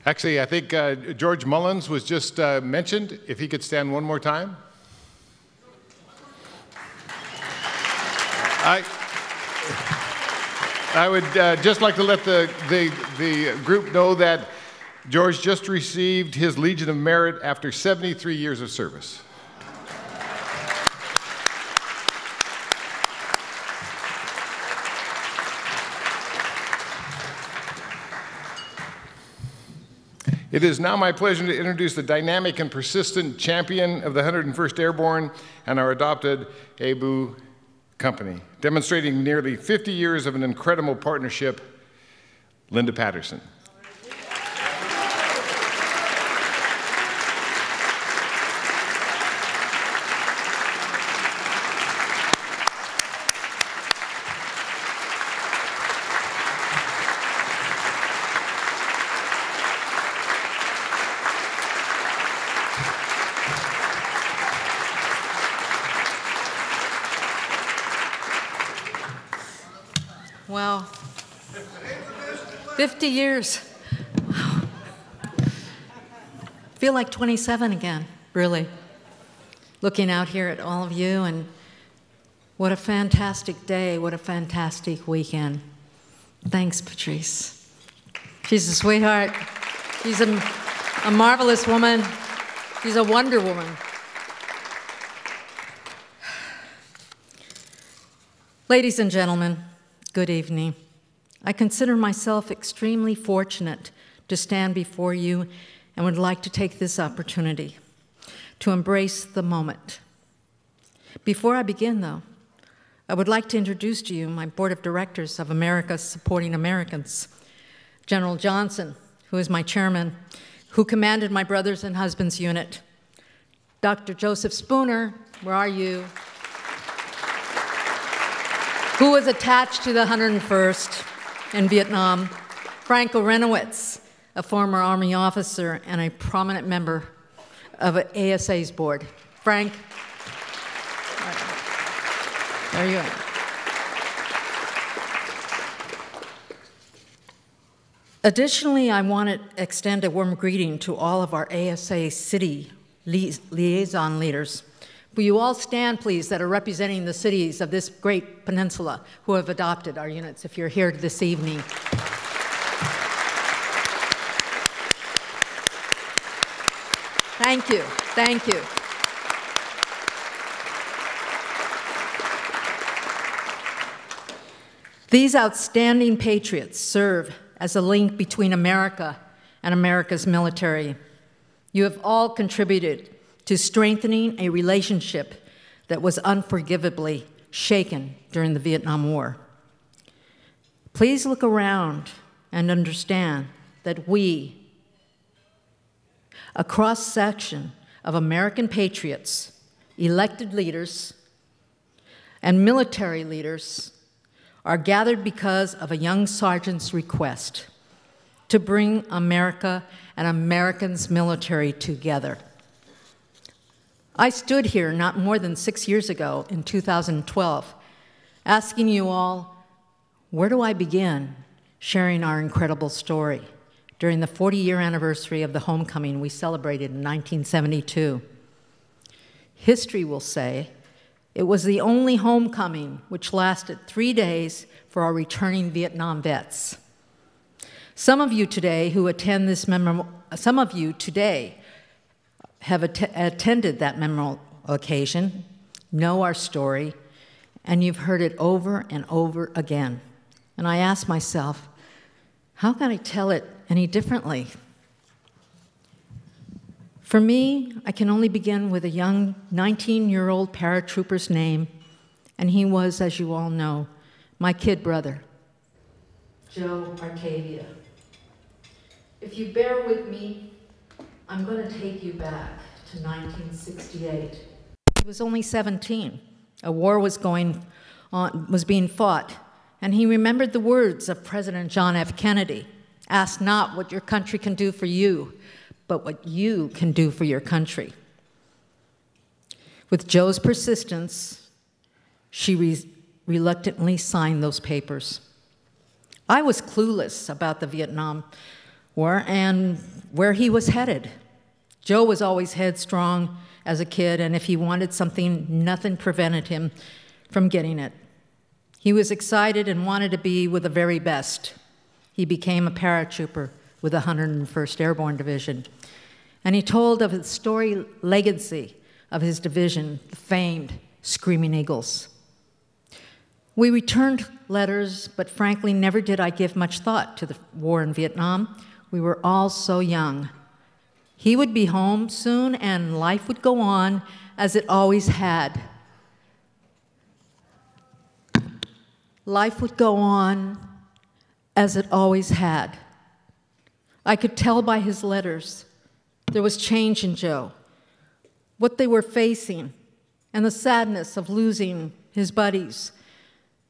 Actually, I think George Mullins was just mentioned. If he could stand one more time. I would just like to let the group know that George just received his Legion of Merit after 73 years of service. It is now my pleasure to introduce the dynamic and persistent champion of the 101st Airborne and our adopted Abel company, demonstrating nearly 50 years of an incredible partnership, Linda Patterson. Wow. 50 years. Wow. Feel like 27 again, really. Looking out here at all of you, and what a fantastic day, what a fantastic weekend. Thanks, Patrice. She's a sweetheart. She's a marvelous woman. She's a Wonder Woman. Ladies and gentlemen, good evening. I consider myself extremely fortunate to stand before you and would like to take this opportunity to embrace the moment. Before I begin, though, I would like to introduce to you my board of directors of America's Supporting Americans. General Johnson, who is my chairman, who commanded my brother's and husband's unit. Dr. Joseph Spooner, where are you? Who was attached to the 101st in Vietnam. Franco Renowitz, a former Army officer and a prominent member of ASA's board. Frank, there you are. Additionally, I want to extend a warm greeting to all of our ASA city liaison leaders. Will you all stand, please, that are representing the cities of this great peninsula who have adopted our units, if you're here this evening. Thank you, thank you. These outstanding patriots serve as a link between America and America's military. You have all contributed to strengthening a relationship that was unforgivably shaken during the Vietnam War. Please look around and understand that we, a cross-section of American patriots, elected leaders, and military leaders, are gathered because of a young sergeant's request to bring America and Americans' military together. I stood here not more than 6 years ago in 2012, asking you all, where do I begin sharing our incredible story during the 40-year anniversary of the homecoming we celebrated in 1972? History will say it was the only homecoming which lasted 3 days for our returning Vietnam vets. Some of you today who attend this have attended that memorable occasion, know our story, and you've heard it over and over again. And I ask myself, how can I tell it any differently? For me, I can only begin with a young 19-year-old paratrooper's name, and he was, as you all know, my kid brother, Joe Arcavia. If you bear with me, I'm going to take you back to 1968. He was only 17. A war was being fought, and he remembered the words of President John F. Kennedy, "Ask not what your country can do for you, but what you can do for your country." With Joe's persistence, she reluctantly signed those papers. I was clueless about the Vietnam War and where he was headed. Joe was always headstrong as a kid, and if he wanted something, nothing prevented him from getting it. He was excited and wanted to be with the very best. He became a paratrooper with the 101st Airborne Division. And he told of the storied legacy of his division, the famed Screaming Eagles. We returned letters, but frankly, never did I give much thought to the war in Vietnam. We were all so young. He would be home soon, and life would go on as it always had. Life would go on as it always had. I could tell by his letters there was change in Joe, what they were facing, and the sadness of losing his buddies,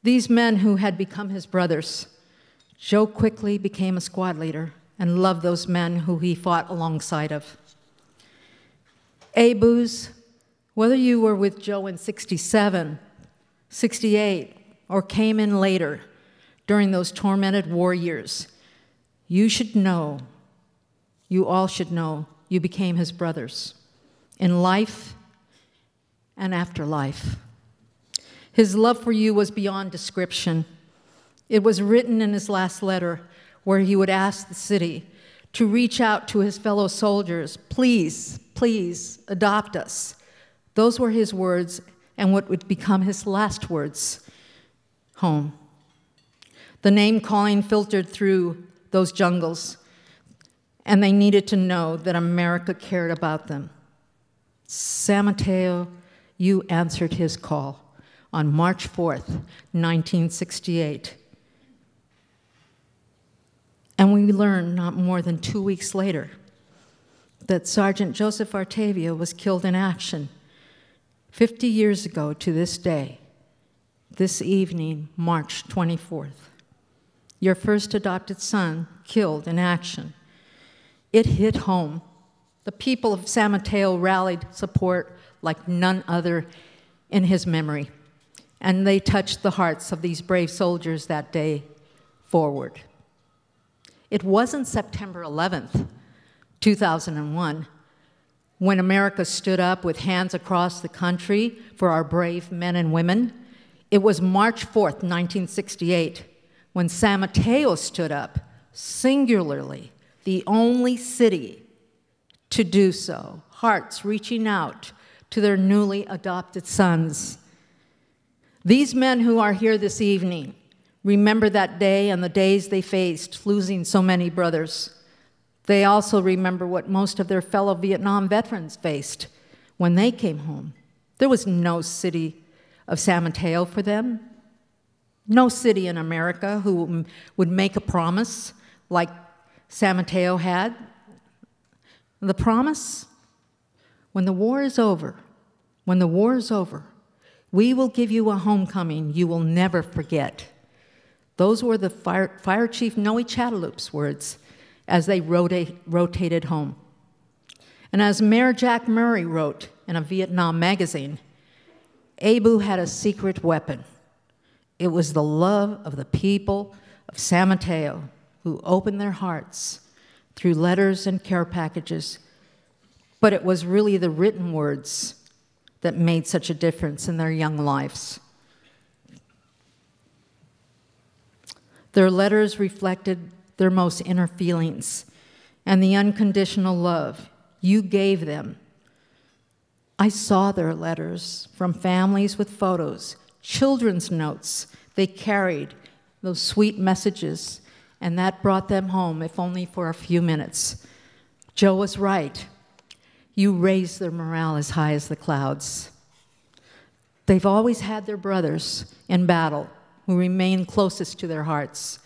these men who had become his brothers. Joe quickly became a squad leader and loved those men who he fought alongside of. Abus, whether you were with Joe in 67, 68, or came in later during those tormented war years, you should know, you all should know, you became his brothers in life and after life. His love for you was beyond description. It was written in his last letter where he would ask the city to reach out to his fellow soldiers, please, please adopt us. Those were his words and what would become his last words, home. The name calling filtered through those jungles, and they needed to know that America cared about them. Salmontail, you answered his call on March 4th, 1968. And we learned not more than 2 weeks later that Sergeant Joseph Artavia was killed in action 50 years ago to this day, this evening, March 24th. Your first adopted son killed in action. It hit home. The people of Salmontail rallied support like none other in his memory, and they touched the hearts of these brave soldiers that day forward. It wasn't September 11th, 2001, when America stood up with hands across the country for our brave men and women. It was March 4th, 1968, when Salmontail stood up, singularly, the only city to do so, hearts reaching out to their newly adopted sons. These men who are here this evening remember that day and the days they faced, losing so many brothers. They also remember what most of their fellow Vietnam veterans faced when they came home. There was no city of Salmontail for them, no city in America who would make a promise like Salmontail had. The promise, when the war is over, we will give you a homecoming you will never forget. Those were the Fire Chief Noe Chataloop's words as they rotated home. And as Mayor Jack Murray wrote in a Vietnam magazine, Abel had a secret weapon. It was the love of the people of Salmontail who opened their hearts through letters and care packages, but it was really the written words that made such a difference in their young lives. Their letters reflected their most inner feelings and the unconditional love you gave them. I saw their letters from families with photos, children's notes. They carried those sweet messages, and that brought them home, if only for a few minutes. Joe was right. You raised their morale as high as the clouds. They've always had their brothers in battle who remained closest to their hearts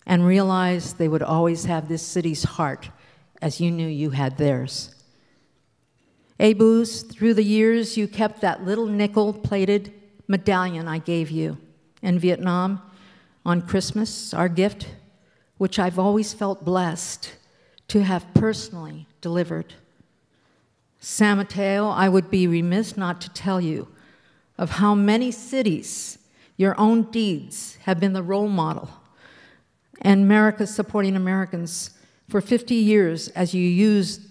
and realized they would always have this city's heart as you knew you had theirs. Abus, through the years, you kept that little nickel-plated medallion I gave you in Vietnam on Christmas, our gift, which I've always felt blessed to have personally delivered. Salmontail, I would be remiss not to tell you of how many cities your own deeds have been the role model, and America supporting Americans for 50 years as you used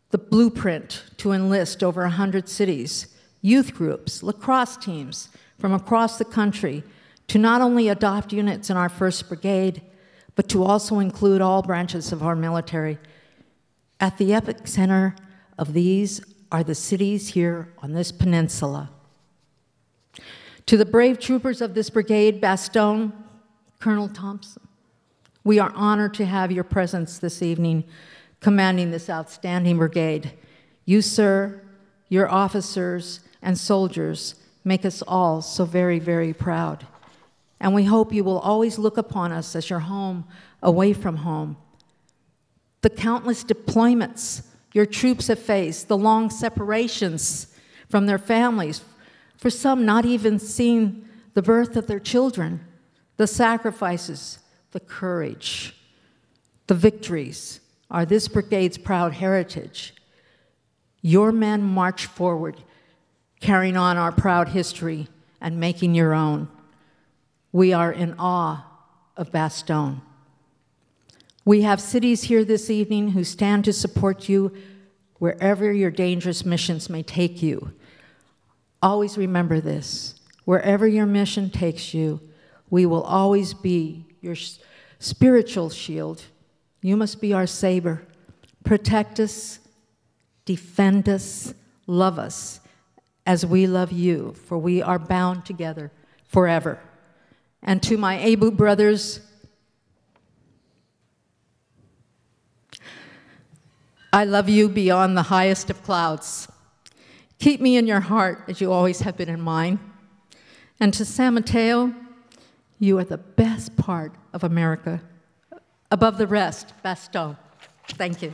the blueprint to enlist over 100 cities, youth groups, lacrosse teams from across the country to not only adopt units in our 1st Brigade, but to also include all branches of our military. At the epicenter of these are the cities here on this peninsula. To the brave troopers of this brigade, Bastogne, Colonel Thompson, we are honored to have your presence this evening commanding this outstanding brigade. You, sir, your officers and soldiers make us all so very, very proud. And we hope you will always look upon us as your home away from home. The countless deployments your troops have faced, the long separations from their families, for some not even seeing the birth of their children, the sacrifices, the courage, the victories are this brigade's proud heritage. Your men march forward, carrying on our proud history and making your own. We are in awe of Bastogne. We have cities here this evening who stand to support you wherever your dangerous missions may take you. Always remember this. Wherever your mission takes you, we will always be your spiritual shield. You must be our saber. Protect us, defend us, love us as we love you, for we are bound together forever. And to my Abel brothers, I love you beyond the highest of clouds. Keep me in your heart as you always have been in mine. And to Salmontail, you are the best part of America. Above the rest, Bastogne. Thank you.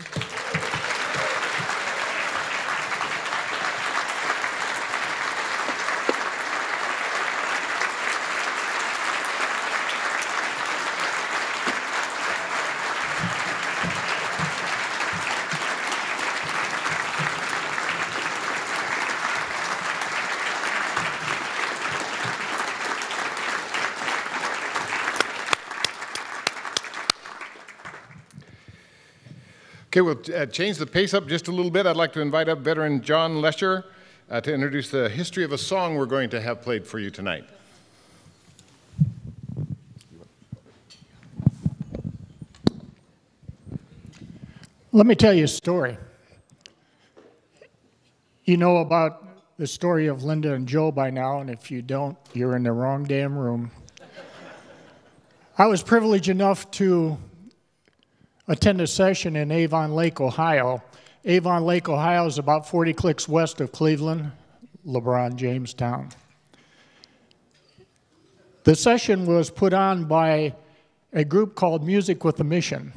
Okay, we'll change the pace up just a little bit. I'd like to invite up veteran John Lesher to introduce the history of a song we're going to have played for you tonight. Let me tell you a story. You know about the story of Linda and Joe by now, and if you don't, you're in the wrong damn room. I was privileged enough to attend a session in Avon Lake, Ohio. Avon Lake, Ohio is about 40 clicks west of Cleveland, LeBron James town. The session was put on by a group called Music with a Mission.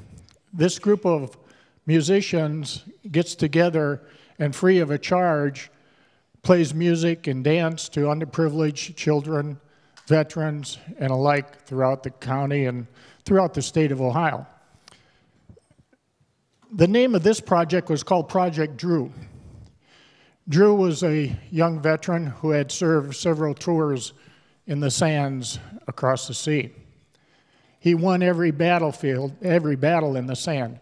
This group of musicians gets together and free of a charge plays music and dance to underprivileged children, veterans, and alike throughout the county and throughout the state of Ohio. The name of this project was called Project Drew. Drew was a young veteran who had served several tours in the sands across the sea. He won every battle in the sand.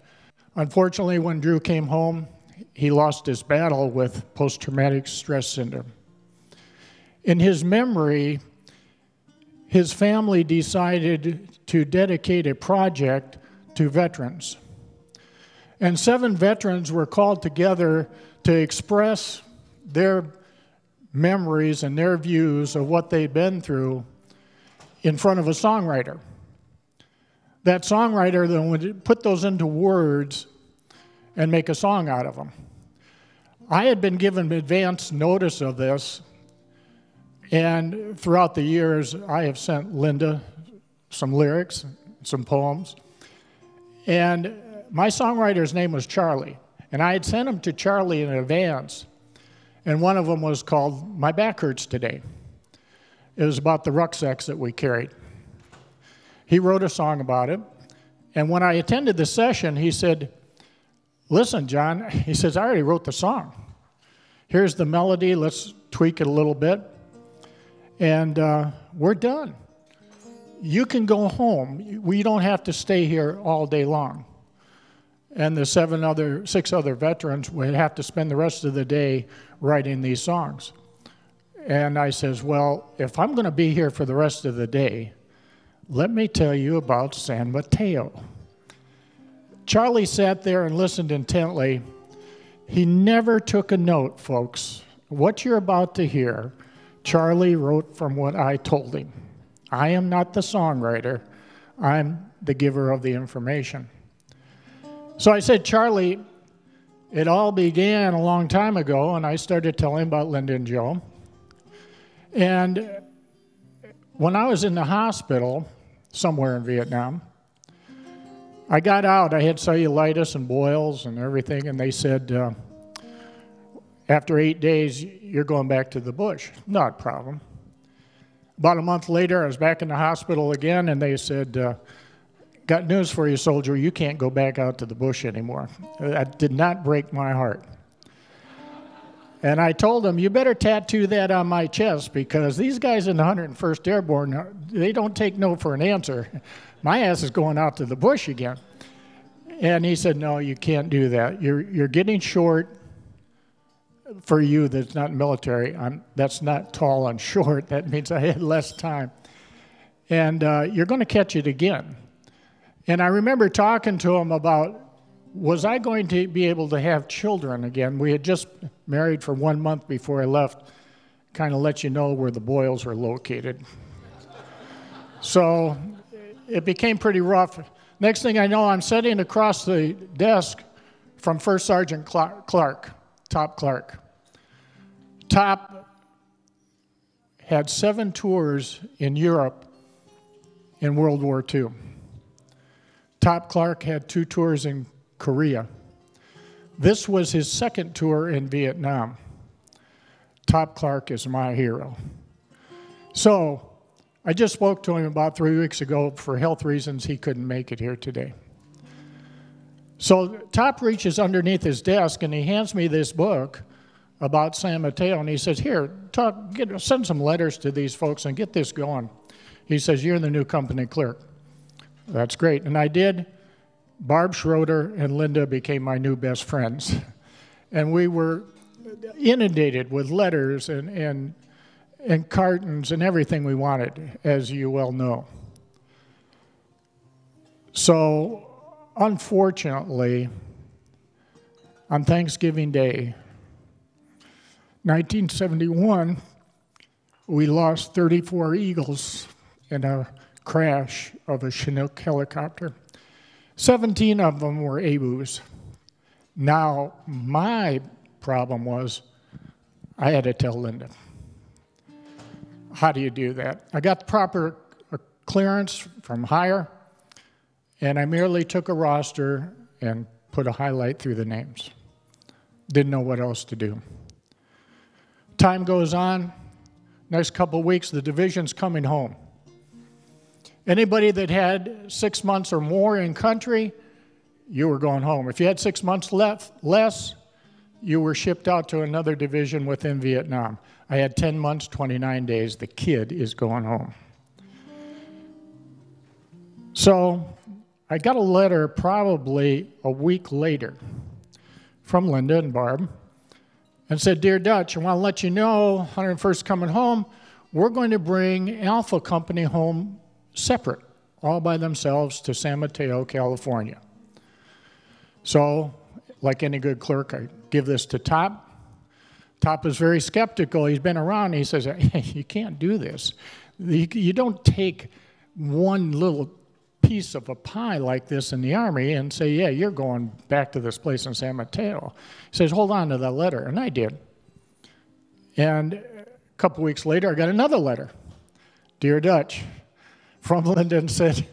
Unfortunately, when Drew came home, he lost his battle with post-traumatic stress syndrome. In his memory, his family decided to dedicate a project to veterans. And 7 veterans were called together to express their memories and their views of what they'd been through in front of a songwriter. That songwriter then would put those into words and make a song out of them. I had been given advance notice of this, and throughout the years, I have sent Linda some lyrics, some poems, and my songwriter's name was Charlie, and I had sent them to Charlie in advance, and one of them was called My Back Hurts Today. It was about the rucksacks that we carried. He wrote a song about it, and when I attended the session, he said, "Listen, John," he says, "I already wrote the song. Here's the melody, let's tweak it a little bit, and we're done. You can go home. We don't have to stay here all day long." And the 6 other veterans would have to spend the rest of the day writing these songs. And I says, well, if I'm going to be here for the rest of the day, let me tell you about San Mateo. Charlie sat there and listened intently. He never took a note, folks. What you're about to hear, Charlie wrote from what I told him. I am not the songwriter. I'm the giver of the information. So I said, Charlie, it all began a long time ago, and I started telling about Linda and Joe. And when I was in the hospital, somewhere in Vietnam, I got out. I had cellulitis and boils and everything, and they said, after 8 days, you're going back to the bush. Not a problem. About a month later, I was back in the hospital again, and they said, got news for you, soldier. You can't go back out to the bush anymore. That did not break my heart. And I told them, you better tattoo that on my chest, because these guys in the 101st Airborne, they don't take no for an answer. My ass is going out to the bush again. And he said, no, you can't do that. You're getting short. For you that's not military, that's not tall and short. That means I had less time. And you're going to catch it again. And I remember talking to him about, was I going to be able to have children again? We had just married for 1 month before I left, kind of let you know where the boils were located. So it became pretty rough. Next thing I know, I'm sitting across the desk from First Sergeant Clark, Top Clark. Top had 7 tours in Europe in World War II. Top Clark had 2 tours in Korea. This was his 2nd tour in Vietnam. Top Clark is my hero. So I just spoke to him about 3 weeks ago. For health reasons, he couldn't make it here today. So Top reaches underneath his desk and he hands me this book about San Mateo, and he says, here, send some letters to these folks and get this going. He says, you're the new company clerk. That's great. And I did. Barb Schroeder and Linda became my new best friends. And we were inundated with letters and cartons and everything we wanted, as you well know. So, unfortunately, on Thanksgiving Day, 1971, we lost 34 Eagles in a crash of a Chinook helicopter. 17 of them were Abus. Now, my problem was I had to tell Linda. How do you do that? I got the proper clearance from higher, and I merely took a roster and put a highlight through the names. Didn't know what else to do. Time goes on. Next couple of weeks, the division's coming home. Anybody that had 6 months or more in country, you were going home. If you had 6 months less, you were shipped out to another division within Vietnam. I had 10 months, 29 days. The kid is going home. So I got a letter probably a week later from Linda and Barb and said, Dear Dutch, I want to let you know, 101st coming home, we're going to bring Alpha Company home separate, all by themselves, to San Mateo, California. So, like any good clerk, I give this to Top. Top is very skeptical. He's been around. He says, hey, you can't do this. You don't take one little piece of a pie like this in the Army and say, yeah, you're going back to this place in San Mateo. He says, hold on to that letter. And I did. And a couple weeks later, I got another letter. Dear Dutch, from Linda, and said,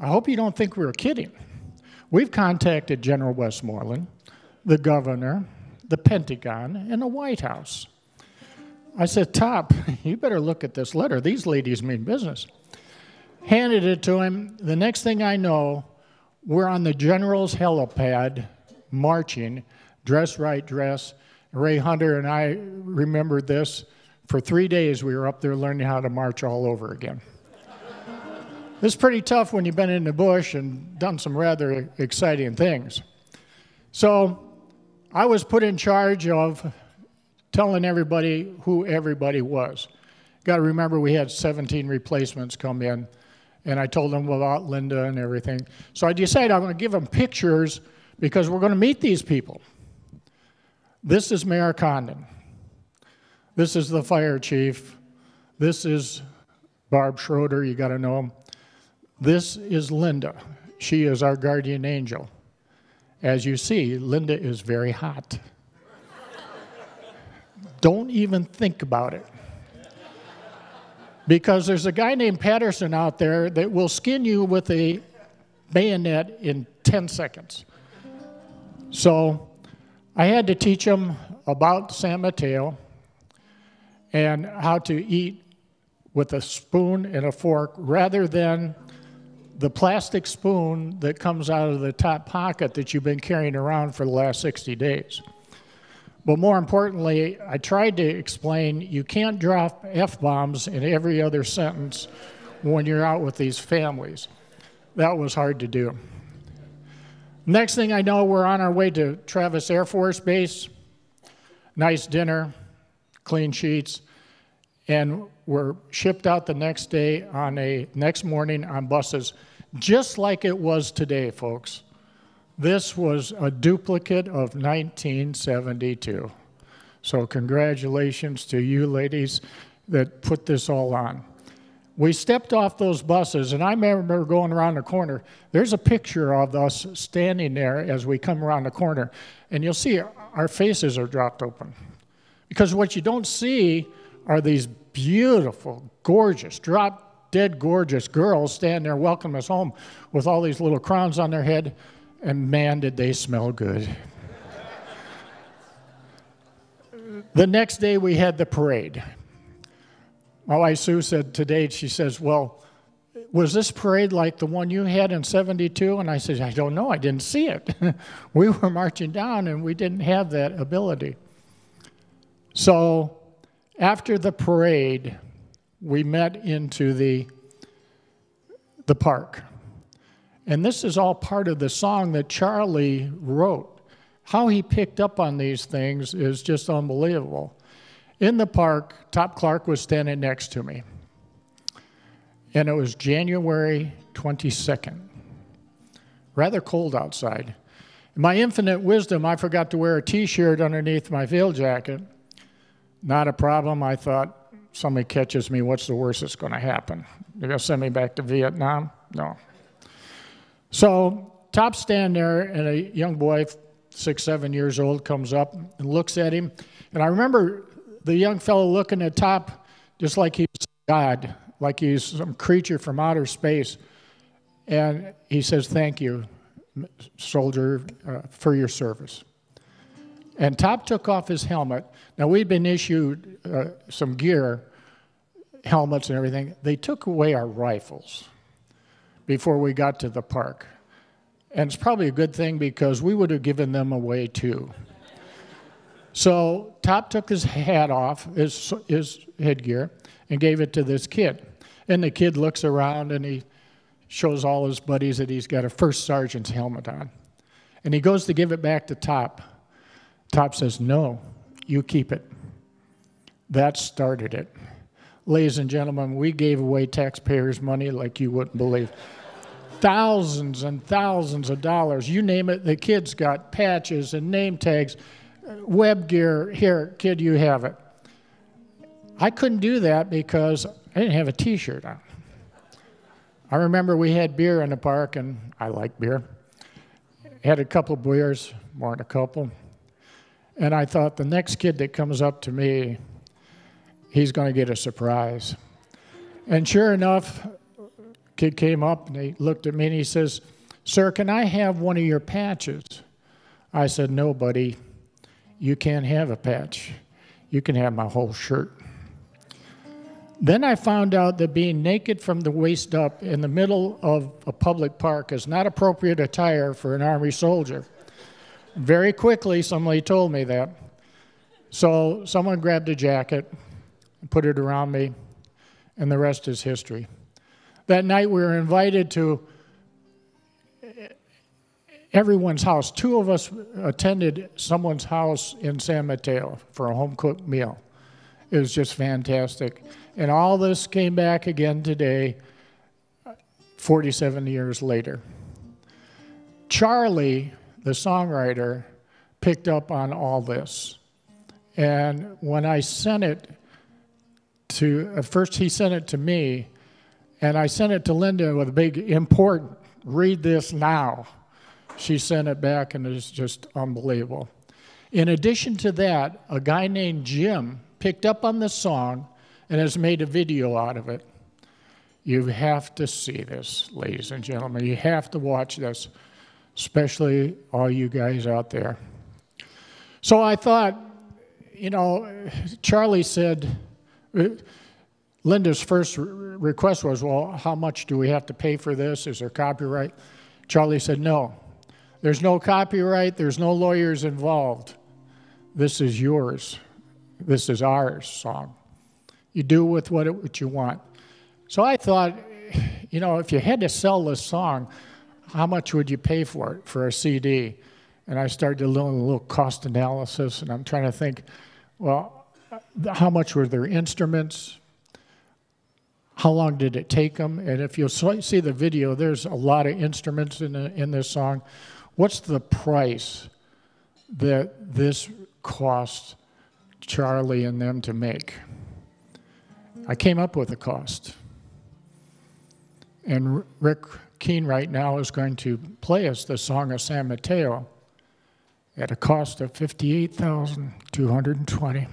I hope you don't think we were kidding. We've contacted General Westmoreland, the governor, the Pentagon, and the White House. I said, Top, you better look at this letter. These ladies mean business. Handed it to him. The next thing I know, we're on the general's helipad marching, dress right dress. Ray Hunter and I remembered this. For 3 days, we were up there learning how to march all over again. It's pretty tough when you've been in the bush and done some rather exciting things. So I was put in charge of telling everybody who everybody was. Got to remember we had 17 replacements come in, and I told them about Linda and everything. So I decided I'm going to give them pictures because we're going to meet these people. This is Mayor Condon. This is the fire chief. This is Barb Schroeder, you got to know him. This is Linda. She is our guardian angel. As you see, Linda is very hot. Don't even think about it. Because there's a guy named Patterson out there that will skin you with a bayonet in 10 seconds. So I had to teach him about San Mateo and how to eat with a spoon and a fork rather than the plastic spoon that comes out of the top pocket that you've been carrying around for the last 60 days. But more importantly, I tried to explain you can't drop F-bombs in every other sentence when you're out with these families. That was hard to do. Next thing I know, we're on our way to Travis Air Force Base. Nice dinner, clean sheets, and we're shipped out the next day next morning on buses, just like it was today, folks. This was a duplicate of 1972. So congratulations to you ladies that put this all on. We stepped off those buses, and I remember going around the corner. There's a picture of us standing there as we come around the corner, and you'll see our faces are dropped open. Because what you don't see are these beautiful, gorgeous, drop-dead gorgeous girls standing there welcoming us home with all these little crowns on their head, and man, did they smell good. The next day we had the parade. My wife Sue said today, she says, well, was this parade like the one you had in 72? And I said, I don't know, I didn't see it. We were marching down and we didn't have that ability. So after the parade, we met into the park. And this is all part of the song that Charlie wrote. How he picked up on these things is just unbelievable. In the park, Top Clark was standing next to me. And it was January 22nd. Rather cold outside. In my infinite wisdom, I forgot to wear a t-shirt underneath my field jacket. Not a problem. I thought, somebody catches me, what's the worst that's going to happen? They're going to send me back to Vietnam? No. So Top's standing there, and a young boy, 6, 7 years old, comes up and looks at him. And I remember the young fellow looking at Top just like he's God, like he's some creature from outer space. And he says, thank you, soldier, for your service. And Top took off his helmet. Now, we'd been issued some gear, helmets and everything. They took away our rifles before we got to the park. And it's probably a good thing because we would have given them away too. So Top took his hat off, his headgear, and gave it to this kid. And the kid looks around and he shows all his buddies that he's got a first sergeant's helmet on. And he goes to give it back to Top. Top says, no, you keep it. That started it. Ladies and gentlemen, we gave away taxpayers' money like you wouldn't believe. Thousands and thousands of dollars. You name it, the kids got patches and name tags, web gear. Here, kid, you have it. I couldn't do that because I didn't have a t-shirt on. I remember we had beer in the park, and I like beer. Had a couple beers, more than a couple. And I thought the next kid that comes up to me, he's going to get a surprise. And sure enough, kid came up and he looked at me and he says, sir, can I have one of your patches? I said, no, buddy, you can't have a patch. You can have my whole shirt. Then I found out that being naked from the waist up in the middle of a public park is not appropriate attire for an Army soldier. Very quickly, somebody told me that. So someone grabbed a jacket and put it around me, and the rest is history. That night we were invited to everyone's house. 2 of us attended someone's house in San Mateo for a home-cooked meal. It was just fantastic. And all this came back again today, 47 years later. Charlie, the songwriter, picked up on all this. And when I sent it to, at first he sent it to me, and I sent it to Linda with a big important, read this now. She sent it back, and it's just unbelievable. In addition to that, a guy named Jim picked up on the song and has made a video out of it. You have to see this, ladies and gentlemen. You have to watch this, especially all you guys out there. So I thought, you know, Charlie said, Linda's first request was, well, how much do we have to pay for this? Is there copyright? Charlie said, no. There's no copyright. There's no lawyers involved. This is yours. This is our song. You do with what you want. So I thought, you know, if you had to sell this song, how much would you pay for it, for a CD? And I started a little cost analysis, and I'm trying to think, well, how much were their instruments? How long did it take them? And if you'll see the video, there's a lot of instruments in this song. What's the price that this cost Charlie and them to make? I came up with a cost. And Rick Keene right now is going to play us the song of San Mateo at a cost of $58,220.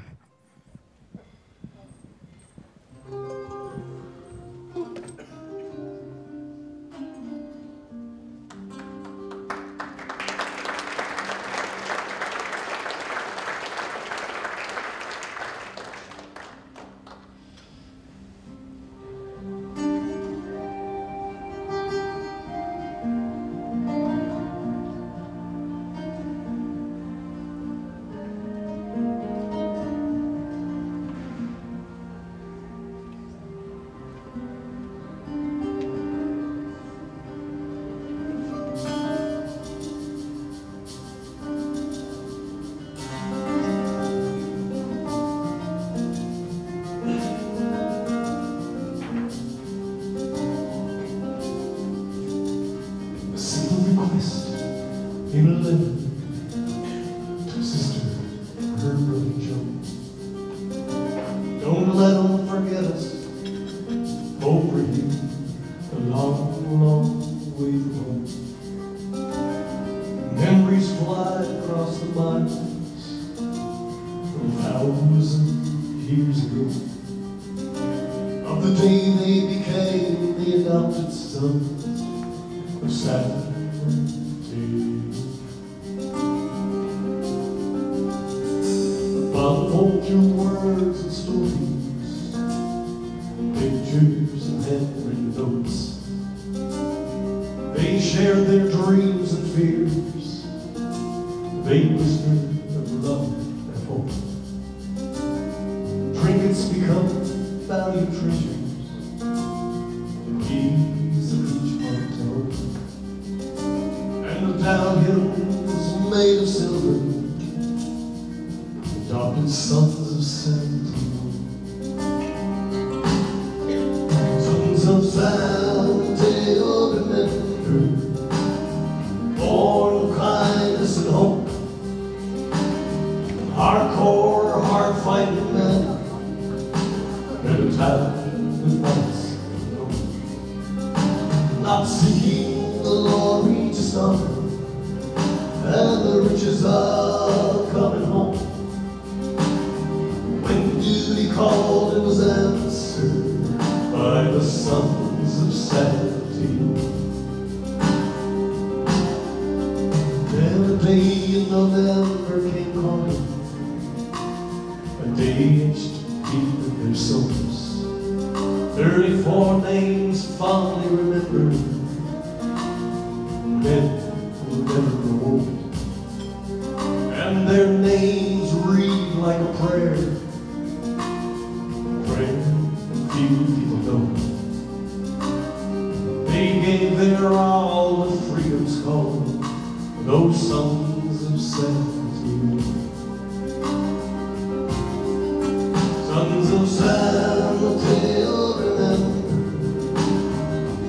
of San Mateo, remember,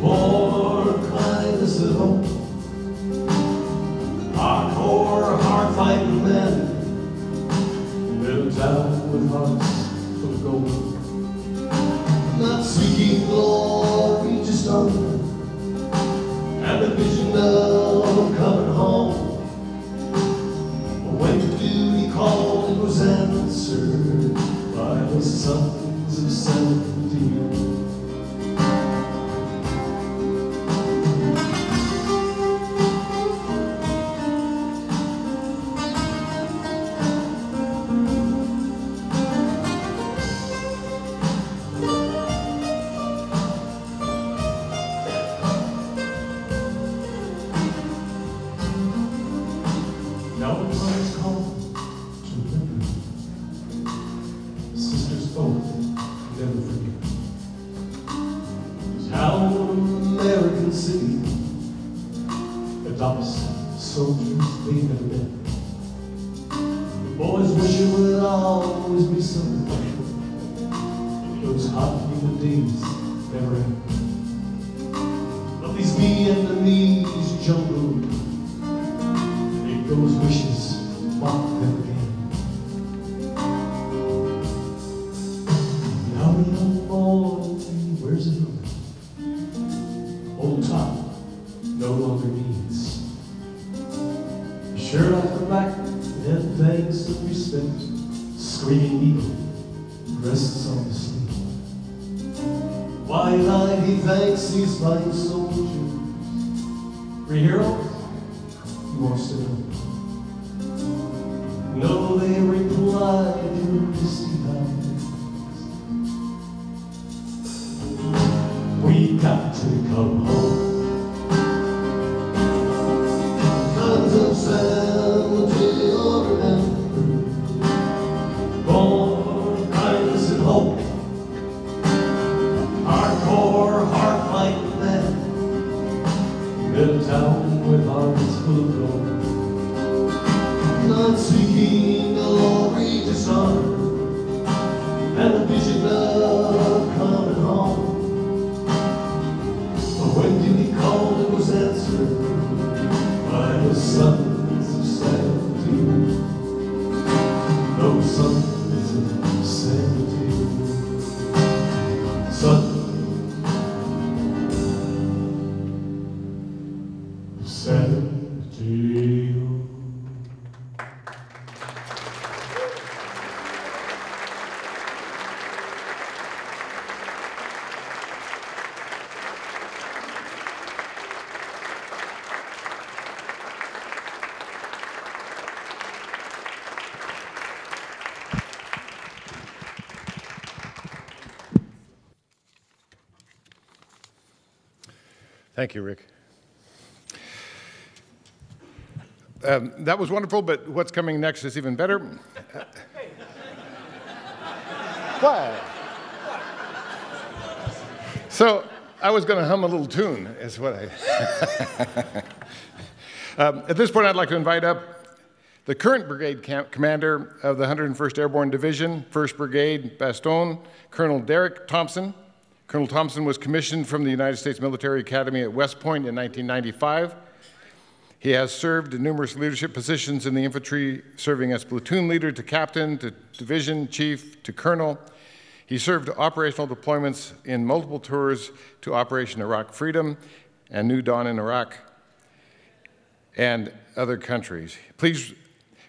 more kindness at home. Hardcore, hard-fighting men, middle town with hearts of gold. Not seeking glory, just hunger, and the vision of coming home. When the duty called, it was answered by the sons of 17. Thank you, Rick. That was wonderful, but what's coming next is even better. What? So I was going to hum a little tune, is what I... At this point, I'd like to invite up the current brigade commander of the 101st Airborne Division, 1st Brigade, Bastogne, Colonel Derek Thompson. Colonel Thompson was commissioned from the United States Military Academy at West Point in 1995. He has served in numerous leadership positions in the infantry, serving as platoon leader to captain, to division chief, to colonel. He served operational deployments in multiple tours to Operation Iraq Freedom and New Dawn in Iraq and other countries. Please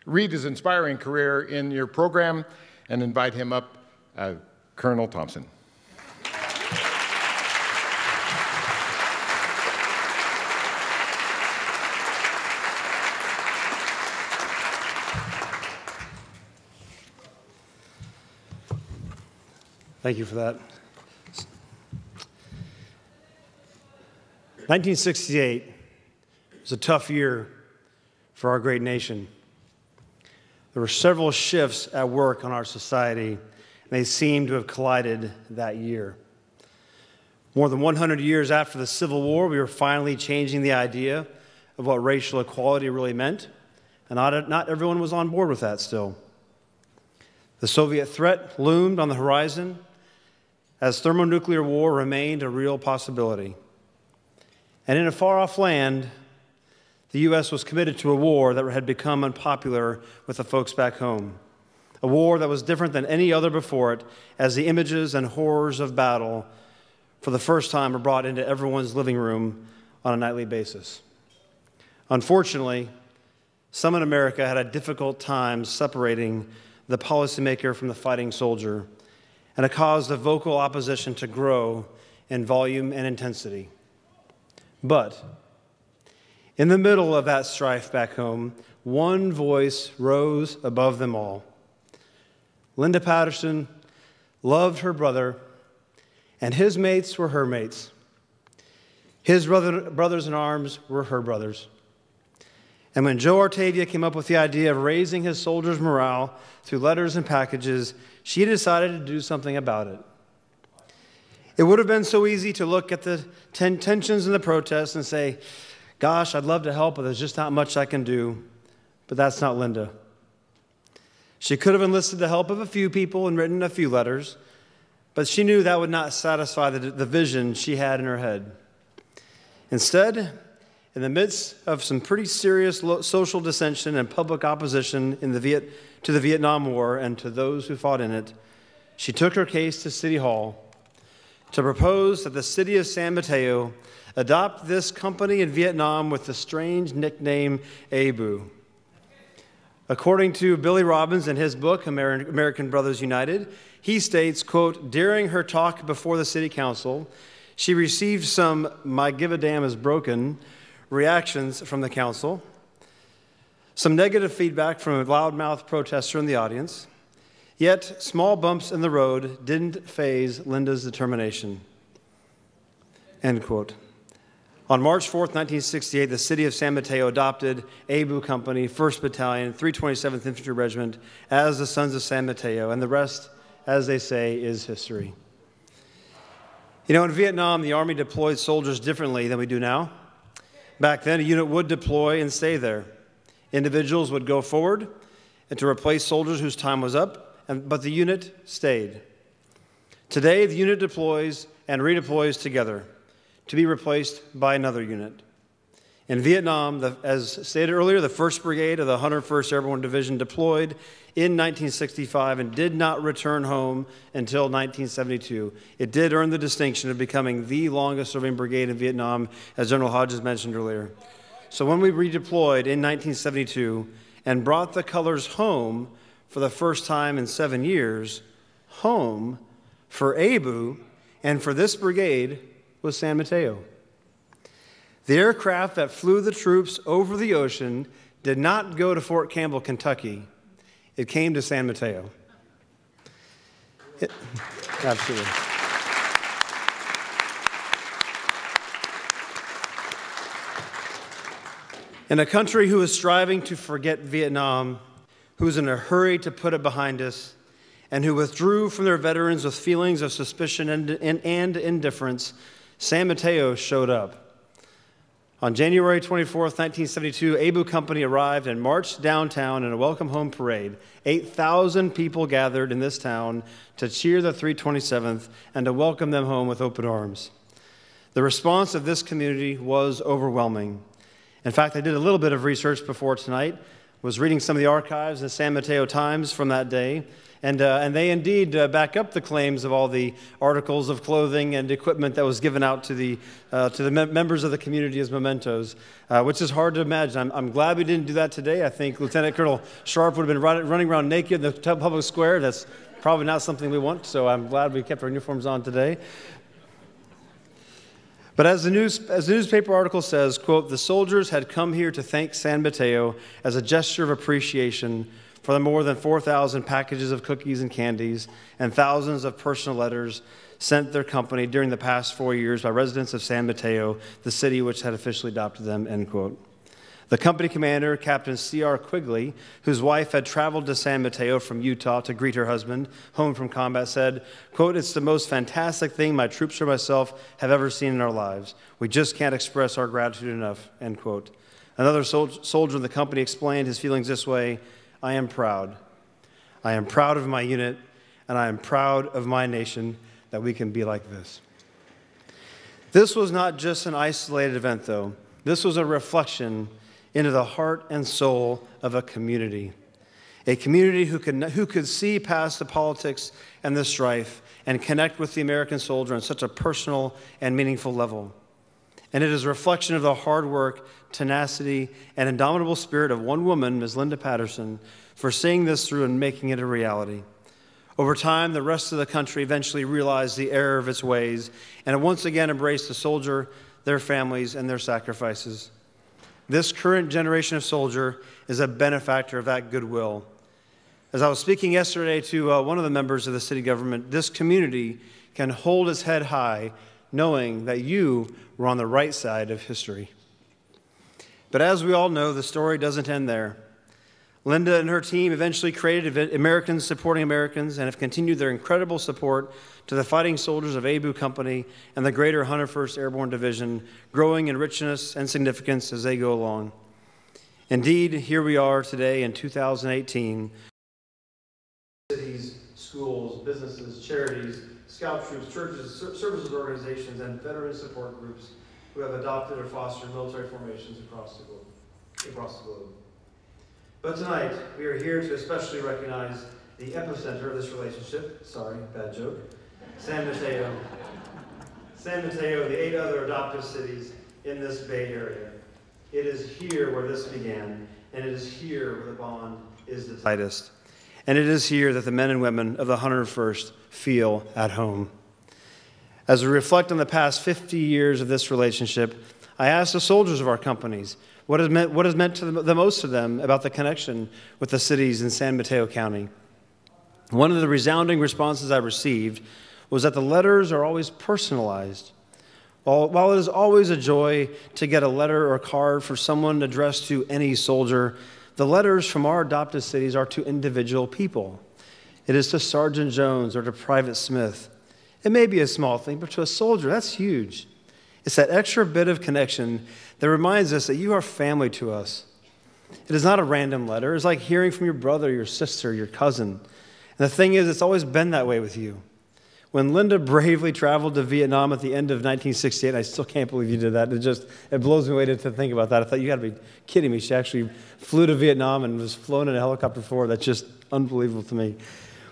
read his inspiring career in your program and invite him up, Colonel Thompson. Thank you for that. 1968 was a tough year for our great nation. There were several shifts at work on our society, and they seem to have collided that year. More than 100 years after the Civil War, we were finally changing the idea of what racial equality really meant, and not everyone was on board with that still. The Soviet threat loomed on the horizon as thermonuclear war remained a real possibility. And in a far-off land, the U.S. was committed to a war that had become unpopular with the folks back home. A war that was different than any other before it, as the images and horrors of battle for the first time were brought into everyone's living room on a nightly basis. Unfortunately, some in America had a difficult time separating the policymaker from the fighting soldier, and it caused the vocal opposition to grow in volume and intensity. But in the middle of that strife back home, one voice rose above them all. Linda Patterson loved her brother, and his mates were her mates. His brothers in arms were her brothers. And when Joe Artavia came up with the idea of raising his soldiers' morale through letters and packages, she decided to do something about it. It would have been so easy to look at the tensions in the protests and say, gosh, I'd love to help, but there's just not much I can do. But that's not Linda. She could have enlisted the help of a few people and written a few letters, but she knew that would not satisfy the vision she had in her head. Instead, in the midst of some pretty serious social dissension and public opposition to the Vietnam War and to those who fought in it, she took her case to City Hall to propose that the city of San Mateo adopt this company in Vietnam with the strange nickname Abel. According to Billy Robbins in his book, American Brothers United, he states, quote, during her talk before the city council, she received some "my give a damn is broken" reactions from the council, some negative feedback from a loudmouth protester in the audience, yet small bumps in the road didn't faze Linda's determination, end quote. On March 4th, 1968, the city of San Mateo adopted Abel Company, 1st Battalion, 327th Infantry Regiment as the Sons of San Mateo, and the rest, as they say, is history. You know, in Vietnam, the Army deployed soldiers differently than we do now. Back then, a unit would deploy and stay there. Individuals would go forward and to replace soldiers whose time was up, but the unit stayed. Today, the unit deploys and redeploys together, to be replaced by another unit. In Vietnam, as stated earlier, the 1st Brigade of the 101st Airborne Division deployed in 1965 and did not return home until 1972. It did earn the distinction of becoming the longest-serving brigade in Vietnam, as General Hodges mentioned earlier. So when we redeployed in 1972 and brought the colors home for the first time in 7 years, home for Abel and for this brigade was San Mateo. The aircraft that flew the troops over the ocean did not go to Fort Campbell, Kentucky. It came to San Mateo. Absolutely. In a country who is striving to forget Vietnam, who is in a hurry to put it behind us, and who withdrew from their veterans with feelings of suspicion and indifference, San Mateo showed up. On January 24th, 1972, Abel Company arrived and marched downtown in a welcome home parade. 8,000 people gathered in this town to cheer the 327th and to welcome them home with open arms. The response of this community was overwhelming. In fact, I did a little bit of research before tonight, was reading some of the archives in the San Mateo Times from that day, and they indeed back up the claims of all the articles of clothing and equipment that was given out to the members of the community as mementos, which is hard to imagine. I'm glad we didn't do that today. I think Lieutenant Colonel Sharp would have been running around naked in the public square. That's probably not something we want, so I'm glad we kept our uniforms on today. But as the newspaper article says, quote, the soldiers had come here to thank San Mateo as a gesture of appreciation for the more than 4,000 packages of cookies and candies and thousands of personal letters sent their company during the past 4 years by residents of San Mateo, the city which had officially adopted them, end quote. The company commander, Captain C.R. Quigley, whose wife had traveled to San Mateo from Utah to greet her husband home from combat, said, quote, it's the most fantastic thing my troops or myself have ever seen in our lives. We just can't express our gratitude enough, end quote. Another soldier in the company explained his feelings this way, I am proud. I am proud of my unit, and I am proud of my nation that we can be like this. This was not just an isolated event, though. This was a reflection into the heart and soul of a community who could see past the politics and the strife and connect with the American soldier on such a personal and meaningful level. And it is a reflection of the hard work, tenacity, and indomitable spirit of one woman, Ms. Linda Patterson, for seeing this through and making it a reality. Over time, the rest of the country eventually realized the error of its ways, and it once again embraced the soldier, their families, and their sacrifices. This current generation of soldier is a benefactor of that goodwill. As I was speaking yesterday to one of the members of the city government, this community can hold its head high knowing that you were on the right side of history. But as we all know, the story doesn't end there. Linda and her team eventually created Americans Supporting Americans and have continued their incredible support to the fighting soldiers of Abel Company and the greater 101st Airborne Division, growing in richness and significance as they go along. Indeed, here we are today in 2018. Cities, schools, businesses, charities, scout troops, churches, services organizations, and veteran support groups who have adopted or fostered military formations across the globe. But tonight, we are here to especially recognize the epicenter of this relationship. Sorry, bad joke. San Mateo. San Mateo and the 8 other adoptive cities in this Bay Area. It is here where this began, and it is here where the bond is the tightest. And it is here that the men and women of the 101st feel at home. As we reflect on the past 50 years of this relationship, I asked the soldiers of our companies what has meant to the most to them about the connection with the cities in San Mateo County. One of the resounding responses I received was that the letters are always personalized. While it is always a joy to get a letter or card for someone addressed to any soldier, the letters from our adopted cities are to individual people. It is to Sergeant Jones or to Private Smith. It may be a small thing, but to a soldier, that's huge. It's that extra bit of connection that reminds us that you are family to us. It is not a random letter. It's like hearing from your brother, your sister, your cousin. And the thing is, it's always been that way with you. When Linda bravely traveled to Vietnam at the end of 1968, I still can't believe you did that. It blows me away to think about that. I thought, you got to be kidding me. She actually flew to Vietnam and was flown in a helicopter for. That's just unbelievable to me.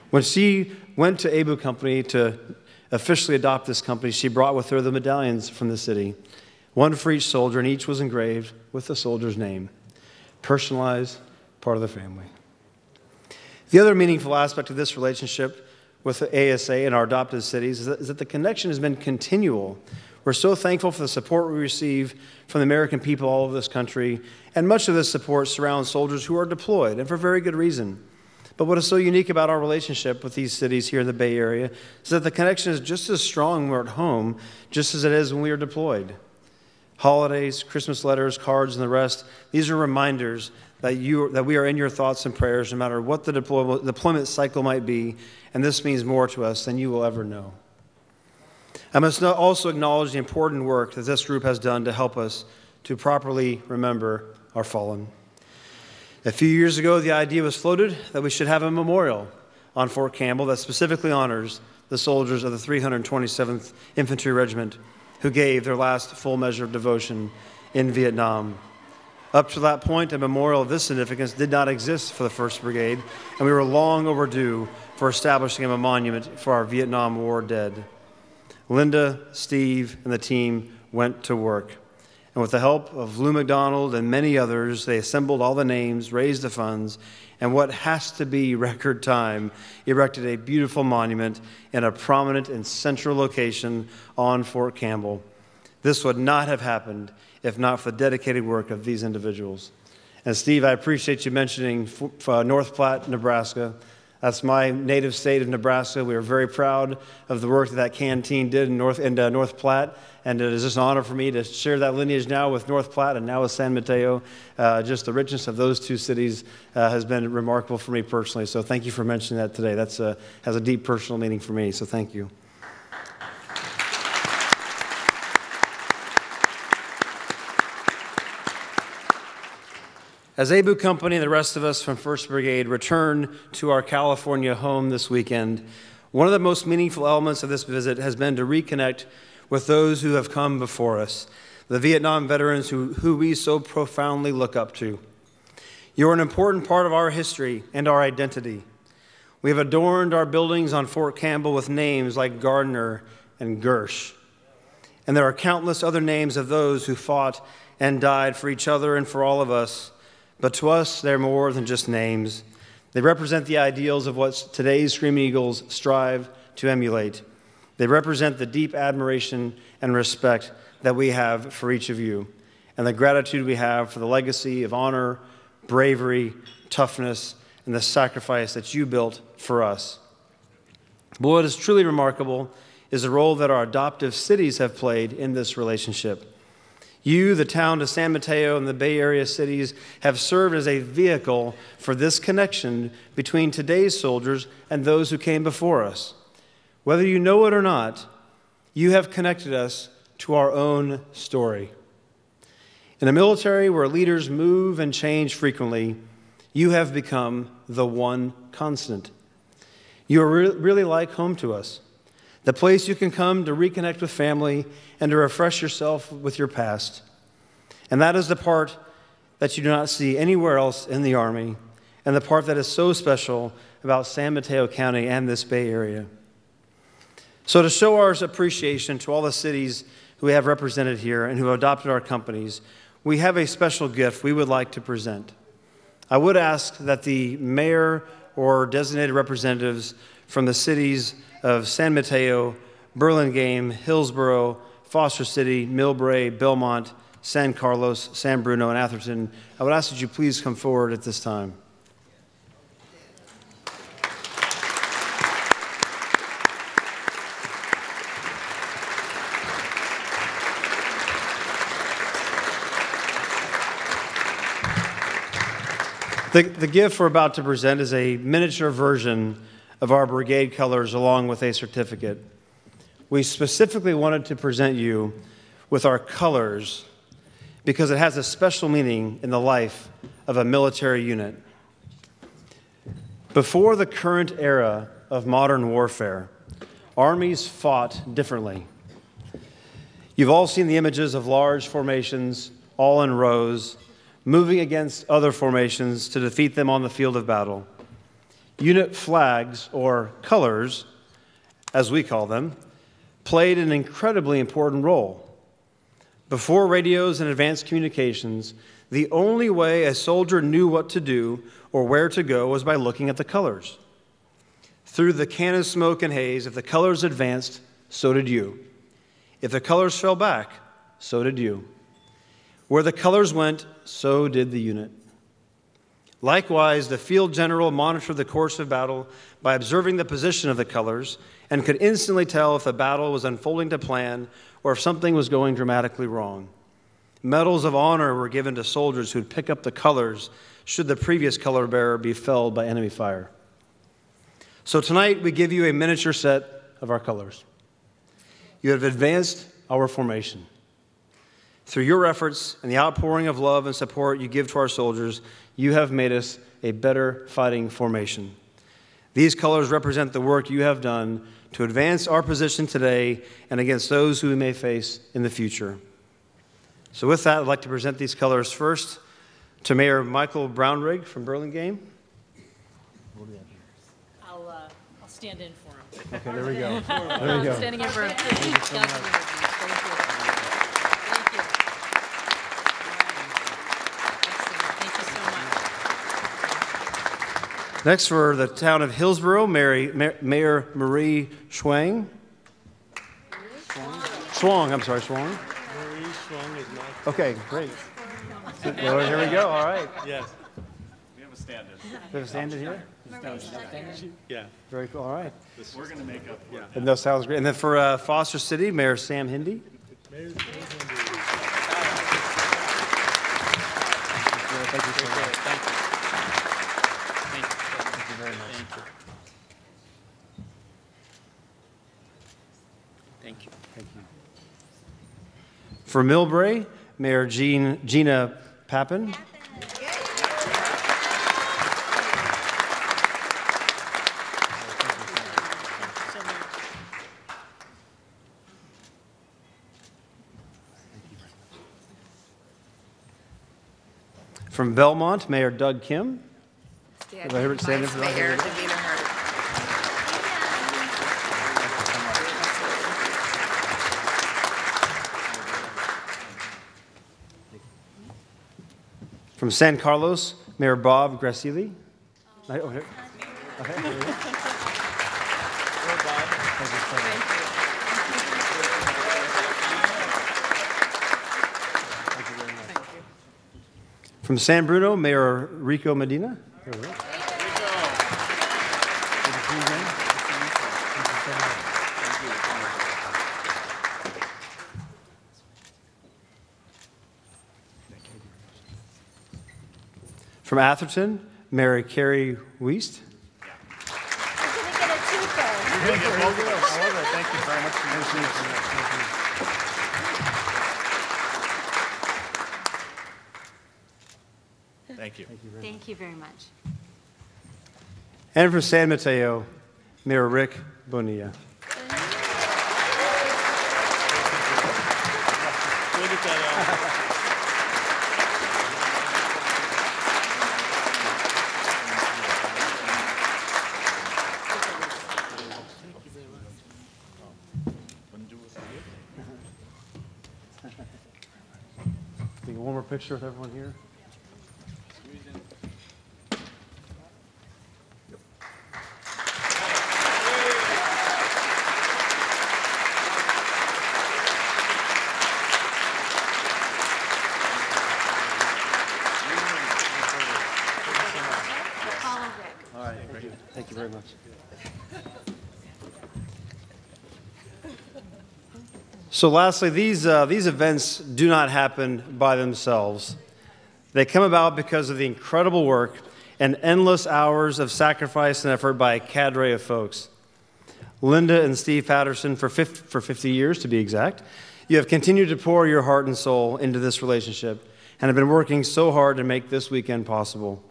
When she went to Abel Company to officially adopt this company, she brought with her the medallions from the city, one for each soldier, and each was engraved with the soldier's name. Personalized, part of the family. The other meaningful aspect of this relationship with the ASA and our adopted cities is that the connection has been continual. We're so thankful for the support we receive from the American people all over this country, and much of this support surrounds soldiers who are deployed, and for very good reason. But what is so unique about our relationship with these cities here in the Bay Area is that the connection is just as strong when we're at home, just as it is when we are deployed. Holidays, Christmas letters, cards, and the rest, these are reminders that we are in your thoughts and prayers no matter what the deployment cycle might be, and this means more to us than you will ever know. I must also acknowledge the important work that this group has done to help us to properly remember our fallen. A few years ago, the idea was floated that we should have a memorial on Fort Campbell that specifically honors the soldiers of the 327th Infantry Regiment who gave their last full measure of devotion in Vietnam. Up to that point, a memorial of this significance did not exist for the 1st Brigade, and we were long overdue for establishing a monument for our Vietnam War dead. Linda, Steve, and the team went to work. And with the help of Lou McDonald and many others, they assembled all the names, raised the funds, and what has to be record time, erected a beautiful monument in a prominent and central location on Fort Campbell. This would not have happened if not for the dedicated work of these individuals. And Steve, I appreciate you mentioning North Platte, Nebraska. That's my native state of Nebraska. We are very proud of the work that canteen did in North Platte, and it is just an honor for me to share that lineage now with North Platte and now with San Mateo. Just the richness of those two cities has been remarkable for me personally, so thank you for mentioning that today. That has a deep personal meaning for me, so thank you. As Abel Company and the rest of us from 1st Brigade return to our California home this weekend, one of the most meaningful elements of this visit has been to reconnect with those who have come before us, the Vietnam veterans who we so profoundly look up to. You're an important part of our history and our identity. We have adorned our buildings on Fort Campbell with names like Gardner and Gersh. And there are countless other names of those who fought and died for each other and for all of us. But to us, they're more than just names. They represent the ideals of what today's Screaming Eagles strive to emulate. They represent the deep admiration and respect that we have for each of you, and the gratitude we have for the legacy of honor, bravery, toughness, and the sacrifice that you built for us. But what is truly remarkable is the role that our adoptive cities have played in this relationship. You, the town of San Mateo, and the Bay Area cities have served as a vehicle for this connection between today's soldiers and those who came before us. Whether you know it or not, you have connected us to our own story. In a military where leaders move and change frequently, you have become the one constant. You are really like home to us, the place you can come to reconnect with family and to refresh yourself with your past. And that is the part that you do not see anywhere else in the Army, and the part that is so special about San Mateo County and this Bay Area. So to show our appreciation to all the cities who we have represented here and who have adopted our companies, we have a special gift we would like to present. I would ask that the mayor or designated representatives from the cities of San Mateo, Burlingame, Hillsborough, Foster City, Millbrae, Belmont, San Carlos, San Bruno, and Atherton, I would ask that you please come forward at this time. The gift we're about to present is a miniature version of our brigade colors along with a certificate. We specifically wanted to present you with our colors because it has a special meaning in the life of a military unit. Before the current era of modern warfare, armies fought differently. You've all seen the images of large formations, all in rows, moving against other formations to defeat them on the field of battle. Unit flags, or colors, as we call them, played an incredibly important role. Before radios and advanced communications, the only way a soldier knew what to do or where to go was by looking at the colors. Through the cannon smoke and haze, if the colors advanced, so did you. If the colors fell back, so did you. Where the colors went, so did the unit. Likewise, the field general monitored the course of battle by observing the position of the colors and could instantly tell if the battle was unfolding to plan or if something was going dramatically wrong. Medals of honor were given to soldiers who would pick up the colors should the previous color bearer be felled by enemy fire. So tonight, we give you a miniature set of our colors. You have advanced our formation. Through your efforts and the outpouring of love and support you give to our soldiers, you have made us a better fighting formation. These colors represent the work you have done to advance our position today and against those who we may face in the future. So with that, I'd like to present these colors first to Mayor Michael Brownrigg from Burlingame. I'll stand in for him. Okay, there we go. There we go. Standing in for him. Thank you. Next, for the town of Hillsborough, Mayor Marie Schwang. Schwang. Marie Schwang is not. Okay, great. Well, here we go. All right. Yes. We have a stand-in. We have a stand-in here? Yeah. Very cool. All right. We're going to make up for it. And that sounds great. And then for Foster City, Mayor Sam Hindy. Mayor Sam Hindy. Thank you so much. Thank you very much. Thank you. Thank you. For Millbrae, Mayor Gina Pappin. From Belmont, Mayor Doug Kim. Vice Mayor Davina Hart. From San Carlos, Mayor Bob Gracili. Oh, here. From San Bruno, Mayor Rico Medina. From Atherton, Mary Carrie Wiest. Thank you very much for mentioning it. Thank you. Thank you very much. And from San Mateo, Mayor Rick Bonilla. We'll get that out. One more picture with everyone here. All right, great. Thank you very much. So lastly, these events do not happen by themselves. They come about because of the incredible work and endless hours of sacrifice and effort by a cadre of folks. Linda and Steve Patterson, for 50 years to be exact, you have continued to pour your heart and soul into this relationship and have been working so hard to make this weekend possible.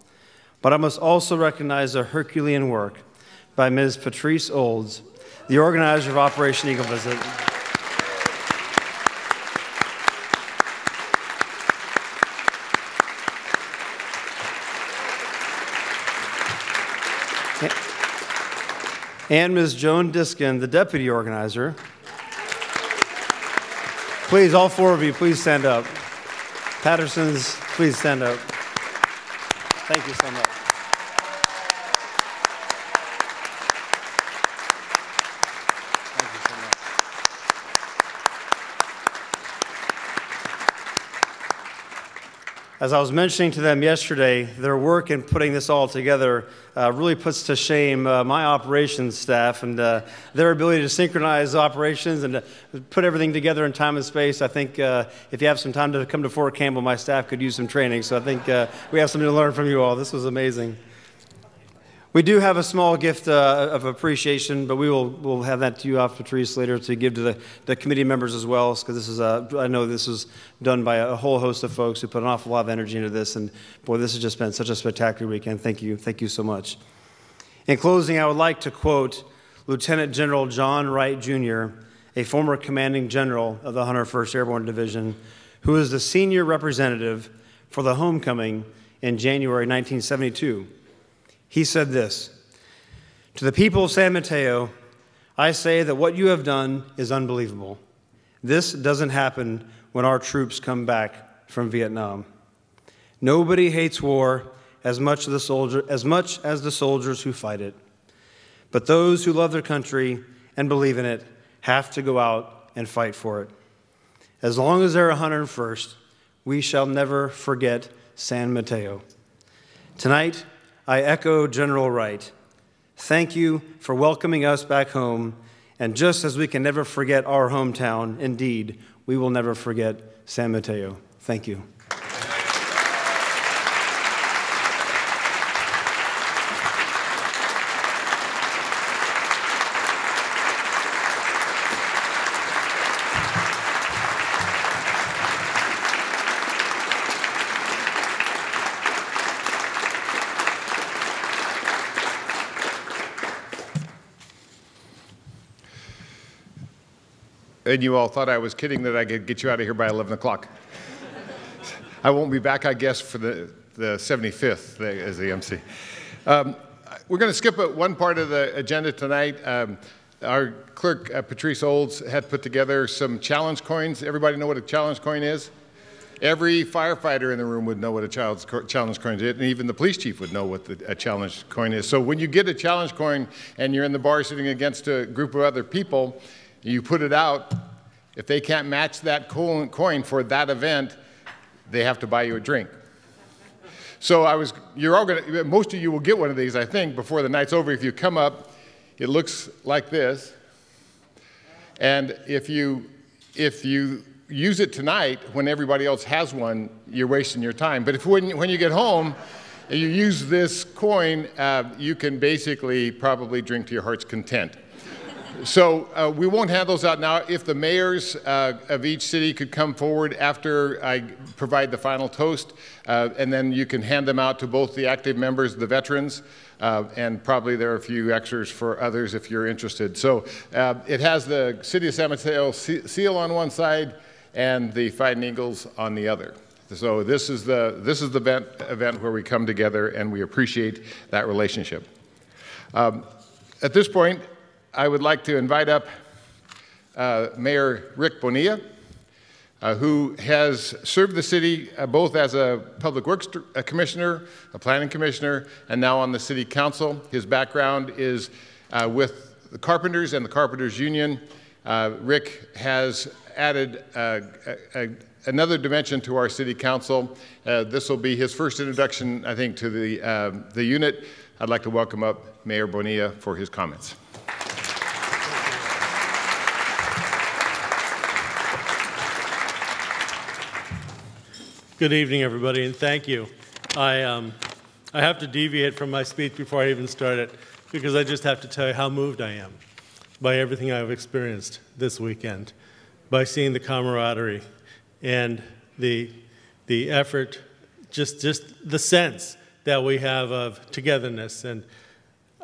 But I must also recognize the Herculean work by Ms. Patrice Olds, the organizer of Operation Eagle Visit. And Ms. Joan Diskin, the deputy organizer. Please, all four of you, please stand up. Pattersons, please stand up. Thank you so much. Thank you so much. As I was mentioning to them yesterday, their work in putting this all together really puts to shame my operations staff and their ability to synchronize operations and to put everything together in time and space. I think if you have some time to come to Fort Campbell, my staff could use some training. So I think we have something to learn from you all. This was amazing. We do have a small gift of appreciation, but we'll have that to you off Patrice later to give to the committee members as well, because this is I know this was done by a whole host of folks who put an awful lot of energy into this, and boy, this has just been such a spectacular weekend. Thank you so much. In closing, I would like to quote Lieutenant General John Wright Jr., a former commanding general of the 101st Airborne Division, who is the senior representative for the homecoming in January 1972. He said this: "To the people of San Mateo, I say that what you have done is unbelievable. This doesn't happen when our troops come back from Vietnam. Nobody hates war as much as the soldiers who fight it. But those who love their country and believe in it have to go out and fight for it. As long as they're 101st, we shall never forget San Mateo." Tonight, I echo General Wright. Thank you for welcoming us back home, and just as we can never forget our hometown, indeed, we will never forget San Mateo. Thank you. And you all thought I was kidding that I could get you out of here by 11 o'clock. I won't be back, I guess, for the 75th as the MC. We're going to skip one part of the agenda tonight. Our clerk, Patricia Olds, had put together some challenge coins. Everybody know what a challenge coin is? Every firefighter in the room would know what a challenge coin is, and even the police chief would know what a challenge coin is. So when you get a challenge coin and you're in the bar sitting against a group of other people, you put it out. If they can't match that coin for that event, they have to buy you a drink. So you're all gonna, most of you will get one of these, I think, before the night's over. If you come up, it looks like this. And if you use it tonight when everybody else has one, you're wasting your time. But when you get home and you use this coin, you can basically probably drink to your heart's content. So we won't hand those out now. If the mayors of each city could come forward after I provide the final toast, and then you can hand them out to both the active members, the veterans, and probably there are a few extras for others if you're interested. So it has the City of San Mateo seal on one side and the Fighting Eagles on the other. So this is the event where we come together and we appreciate that relationship. At this point, I would like to invite up Mayor Rick Bonilla, who has served the city both as a Public Works Commissioner, a Planning Commissioner, and now on the City Council. His background is with the Carpenters and the Carpenters Union. Rick has added another dimension to our City Council. This will be his first introduction, I think, to the unit. I'd like to welcome up Mayor Bonilla for his comments. Good evening, everybody, and thank you. I have to deviate from my speech before I even start it because I just have to tell you how moved I am by everything I've experienced this weekend, by seeing the camaraderie and the effort, just the sense that we have of togetherness. And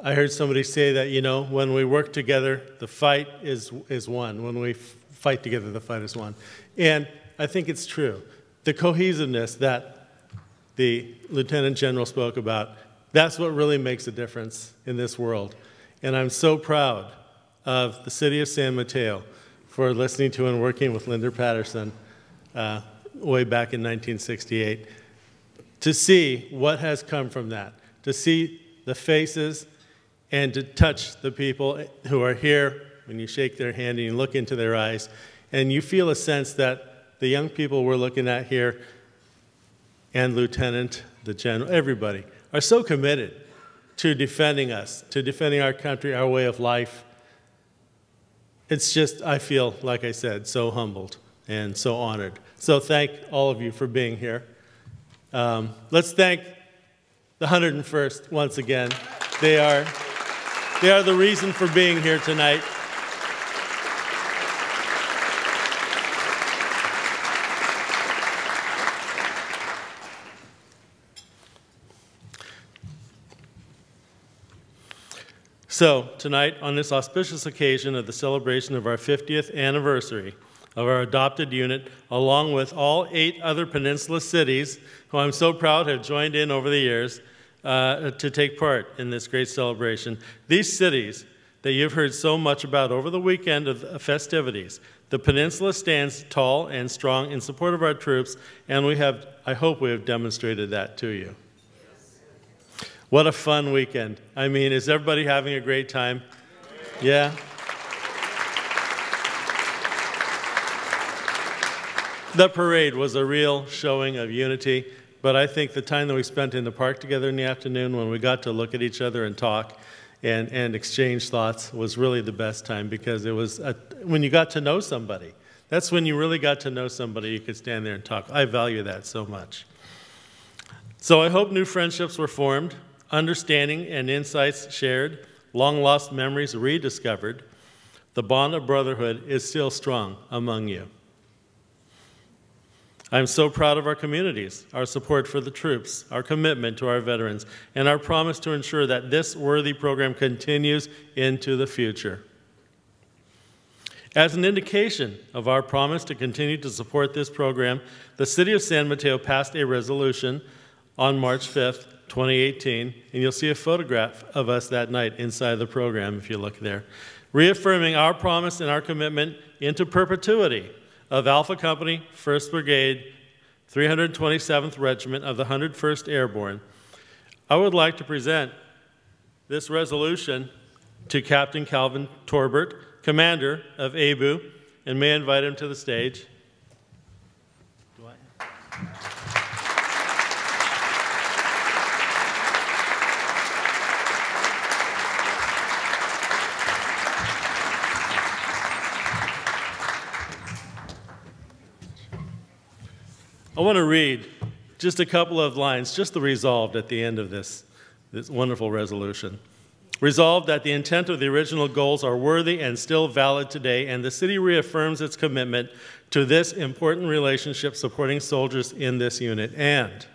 I heard somebody say that, you know, when we work together, the fight is won. When we fight together, the fight is won. And I think it's true. The cohesiveness that the Lieutenant General spoke about, that's what really makes a difference in this world. And I'm so proud of the City of San Mateo for listening to and working with Linda Patterson way back in 1968, to see what has come from that, to see the faces and to touch the people who are here when you shake their hand and you look into their eyes, and you feel a sense that the young people we're looking at here, and Lieutenant, the General, everybody, are so committed to defending us, to defending our country, our way of life. It's just, I feel, like I said, so humbled and so honored. So thank all of you for being here. Let's thank the 101st once again. They are the reason for being here tonight. So tonight, on this auspicious occasion of the celebration of our 50th anniversary of our adopted unit, along with all 8 other peninsula cities, who I'm so proud have joined in over the years to take part in this great celebration. These cities that you've heard so much about over the weekend of festivities, the peninsula stands tall and strong in support of our troops, and I hope we have demonstrated that to you. What a fun weekend. I mean, is everybody having a great time? Yeah? The parade was a real showing of unity, but I think the time that we spent in the park together in the afternoon when we got to look at each other and talk and exchange thoughts was really the best time, because it was when you got to know somebody. That's when you really got to know somebody. You could stand there and talk. I value that so much. So I hope new friendships were formed, understanding and insights shared, long-lost memories rediscovered. The bond of brotherhood is still strong among you. I'm so proud of our communities, our support for the troops, our commitment to our veterans, and our promise to ensure that this worthy program continues into the future. As an indication of our promise to continue to support this program, the City of San Mateo passed a resolution on March 5th, 2018, and you'll see a photograph of us that night inside the program if you look there, reaffirming our promise and our commitment into perpetuity of Alpha Company, 1st Brigade, 327th Regiment of the 101st Airborne. I would like to present this resolution to Captain Calvin Torbert, Commander of Abel, and may I invite him to the stage. I want to read just a couple of lines, just the resolved at the end of this wonderful resolution. Resolved that the intent of the original goals are worthy and still valid today, and the city reaffirms its commitment to this important relationship supporting soldiers in this unit. And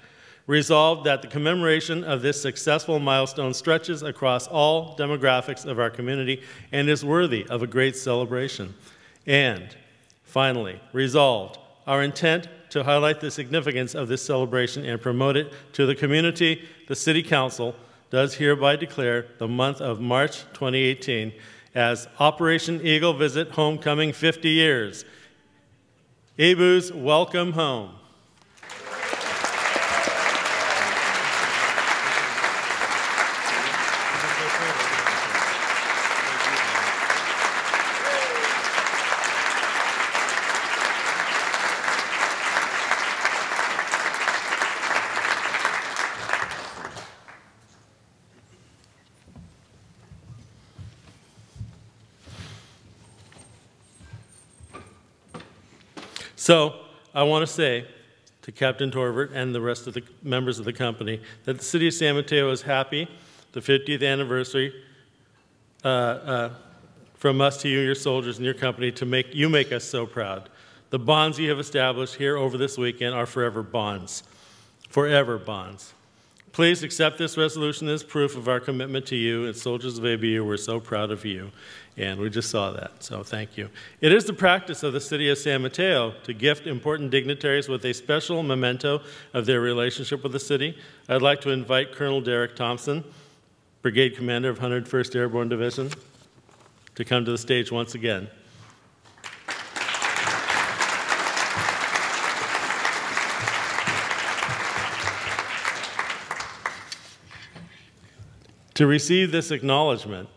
resolved that the commemoration of this successful milestone stretches across all demographics of our community and is worthy of a great celebration. And finally, resolved our intent to highlight the significance of this celebration and promote it to the community. The City Council does hereby declare the month of March 2018 as Operation Eagle Visit Homecoming 50 years. Ebu's Welcome Home. So I want to say to Captain Torbert and the rest of the members of the company that the City of San Mateo is happy, the 50th anniversary, from us to you, your soldiers, and your company, to make us so proud. The bonds you have established here over this weekend are forever bonds. Forever bonds. Please accept this resolution as proof of our commitment to you. And soldiers of ABU, we're so proud of you. And we just saw that, so thank you. It is the practice of the City of San Mateo to gift important dignitaries with a special memento of their relationship with the city. I'd like to invite Colonel Derek Thompson, Brigade Commander of 101st Airborne Division, to come to the stage once again. To receive this acknowledgement,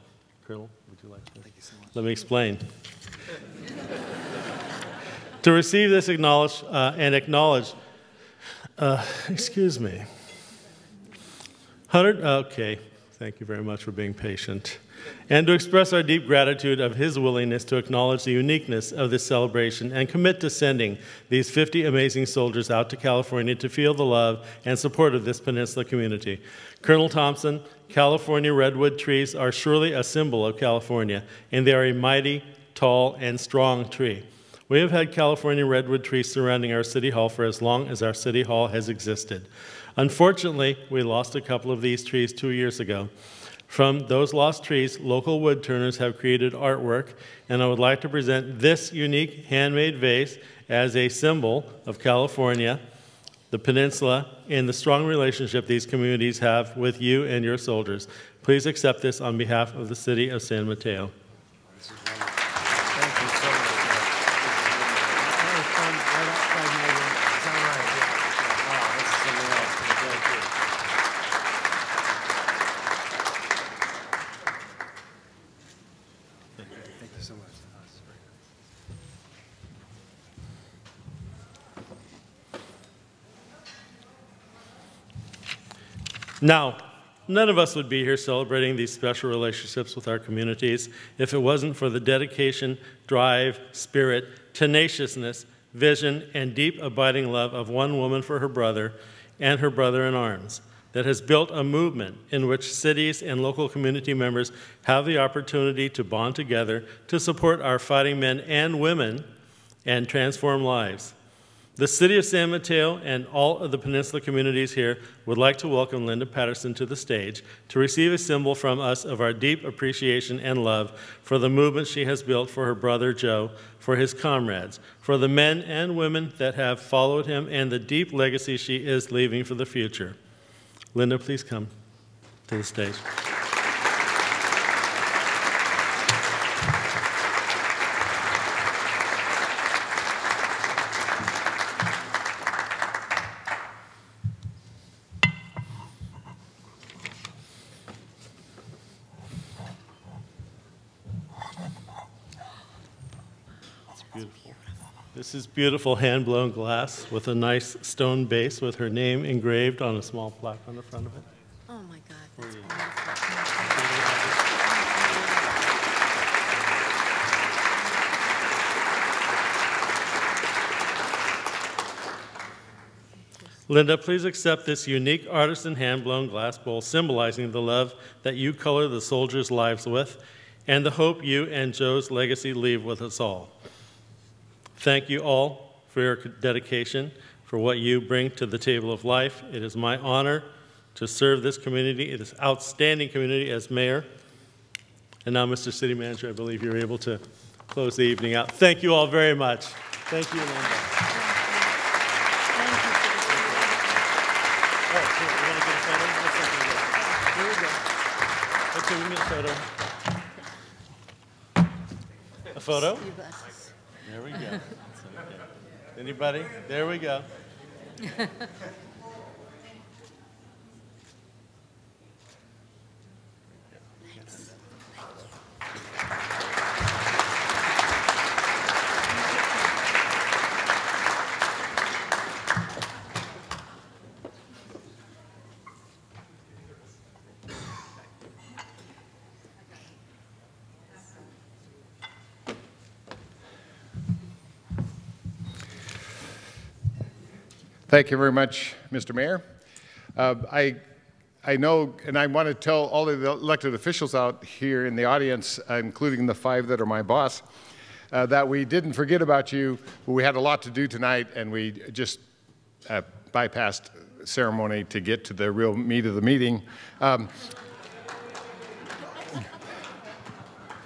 Colonel, would you like to? Thank you so much. Let me explain. To receive this excuse me. Okay, thank you very much for being patient. And to express our deep gratitude of his willingness to acknowledge the uniqueness of this celebration and commit to sending these 50 amazing soldiers out to California to feel the love and support of this peninsula community. Colonel Thompson, California redwood trees are surely a symbol of California, and they are a mighty, tall, and strong tree. We have had California redwood trees surrounding our city hall for as long as our city hall has existed. Unfortunately, we lost a couple of these trees 2 years ago. From those lost trees, local wood turners have created artwork, and I would like to present this unique handmade vase as a symbol of California, the peninsula, and the strong relationship these communities have with you and your soldiers. Please accept this on behalf of the City of San Mateo. Thank you so much. Now, none of us would be here celebrating these special relationships with our communities if it wasn't for the dedication, drive, spirit, tenaciousness, vision, and deep abiding love of one woman for her brother and her brother in arms that has built a movement in which cities and local community members have the opportunity to bond together to support our fighting men and women and transform lives. The City of San Mateo and all of the Peninsula communities here would like to welcome Linda Patterson to the stage to receive a symbol from us of our deep appreciation and love for the movement she has built for her brother Joe, for his comrades, for the men and women that have followed him, and the deep legacy she is leaving for the future. Linda, please come to the stage. This is beautiful hand-blown glass with a nice stone base with her name engraved on a small plaque on the front of it. Oh my God, that's wonderful. Linda, please accept this unique artisan hand-blown glass bowl symbolizing the love that you color the soldiers' lives with and the hope you and Joe's legacy leave with us all. Thank you all for your dedication, for what you bring to the table of life. It is my honor to serve this community, this outstanding community, as mayor. And now, Mr. City Manager, I believe you're able to close the evening out. Thank you all very much. Thank you, Linda. Okay, we can get a photo. A photo? There we go. Anybody? There we go. Thank you very much, Mr. Mayor. I know, and I want to tell all of the elected officials out here in the audience, including the 5 that are my boss, that we didn't forget about you. We had a lot to do tonight, and we just bypassed ceremony to get to the real meat of the meeting.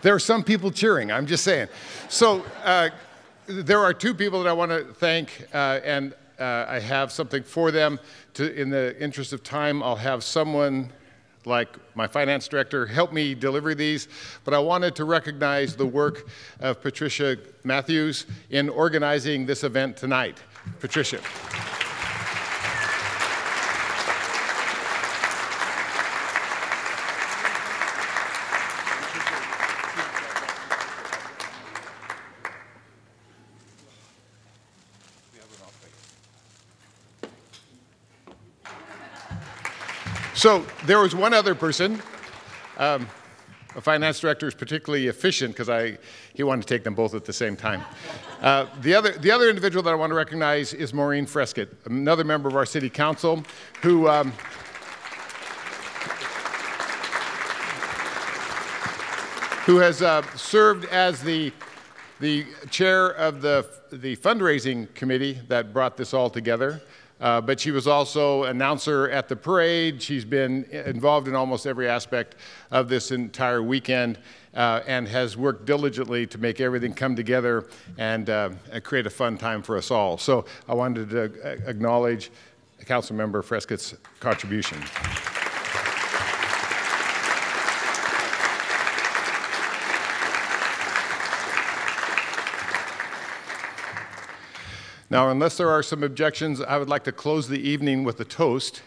There are some people cheering, I'm just saying. So there are 2 people that I want to thank, and I have something for them. In the interest of time, I'll have someone like my finance director help me deliver these, but I wanted to recognize the work of Patricia Matthews in organizing this event tonight. Patricia. So there was one other person. A finance director is particularly efficient because he wanted to take them both at the same time. The other individual that I want to recognize is Maureen Frescott, another member of our city council who has served as the chair of the fundraising committee that brought this all together. But she was also announcer at the parade. She's been involved in almost every aspect of this entire weekend and has worked diligently to make everything come together and create a fun time for us all. So I wanted to acknowledge Councilmember Frescott's contribution. Now, unless there are some objections, I would like to close the evening with a toast.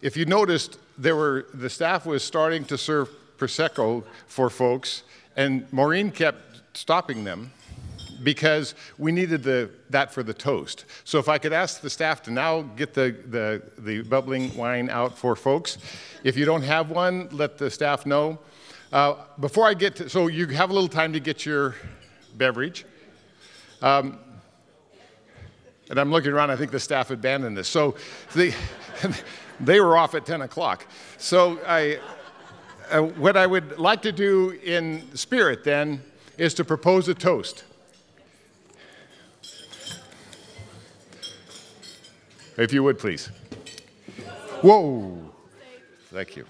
If you noticed, the staff was starting to serve Prosecco for folks, and Maureen kept stopping them because we needed that for the toast. So if I could ask the staff to now get the bubbling wine out for folks. If you don't have one, let the staff know. Before I get to, so you have a little time to get your beverage. And I'm looking around, I think the staff abandoned this. So they were off at 10 o'clock. So what I would like to do in spirit then is to propose a toast. If you would, please. Whoa. Thank you.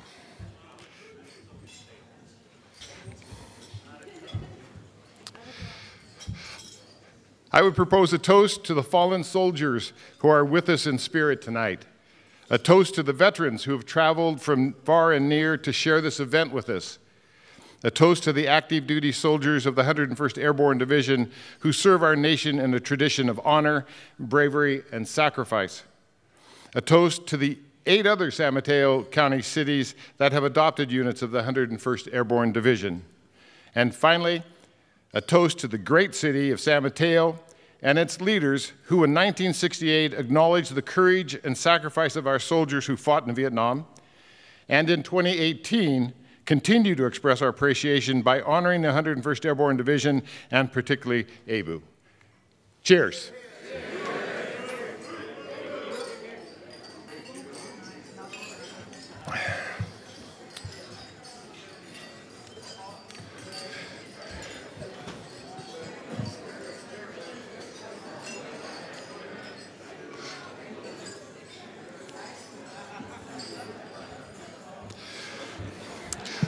I would propose a toast to the fallen soldiers who are with us in spirit tonight. A toast to the veterans who have traveled from far and near to share this event with us. A toast to the active duty soldiers of the 101st Airborne Division who serve our nation in a tradition of honor, bravery, and sacrifice. A toast to the 8 other San Mateo County cities that have adopted units of the 101st Airborne Division. And finally, a toast to the great city of San Mateo and its leaders who in 1968 acknowledged the courage and sacrifice of our soldiers who fought in Vietnam, and in 2018 continue to express our appreciation by honoring the 101st Airborne Division and particularly Abel. Cheers.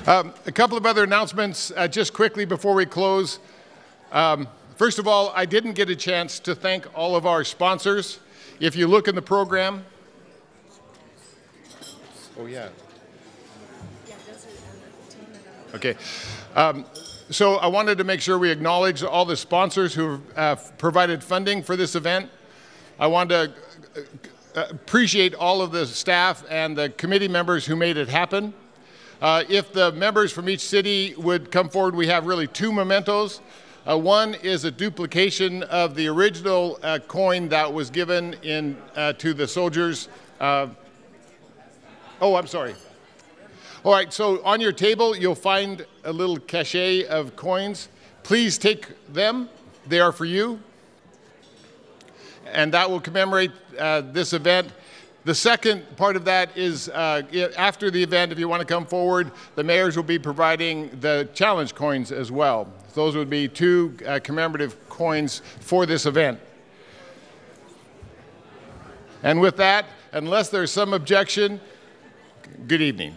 A couple of other announcements just quickly before we close. First of all, I didn't get a chance to thank all of our sponsors. If you look in the program. Oh, yeah. Okay. So I wanted to make sure we acknowledge all the sponsors who have provided funding for this event. I want to appreciate all of the staff and the committee members who made it happen. If the members from each city would come forward, we have really 2 mementos. One is a duplication of the original coin that was given to the soldiers. Oh, I'm sorry. All right, so on your table, you'll find a little cachet of coins. Please take them. They are for you. And that will commemorate this event. The second part of that is after the event, if you want to come forward, the mayors will be providing the challenge coins as well. Those would be 2 commemorative coins for this event. And with that, unless there's some objection, good evening.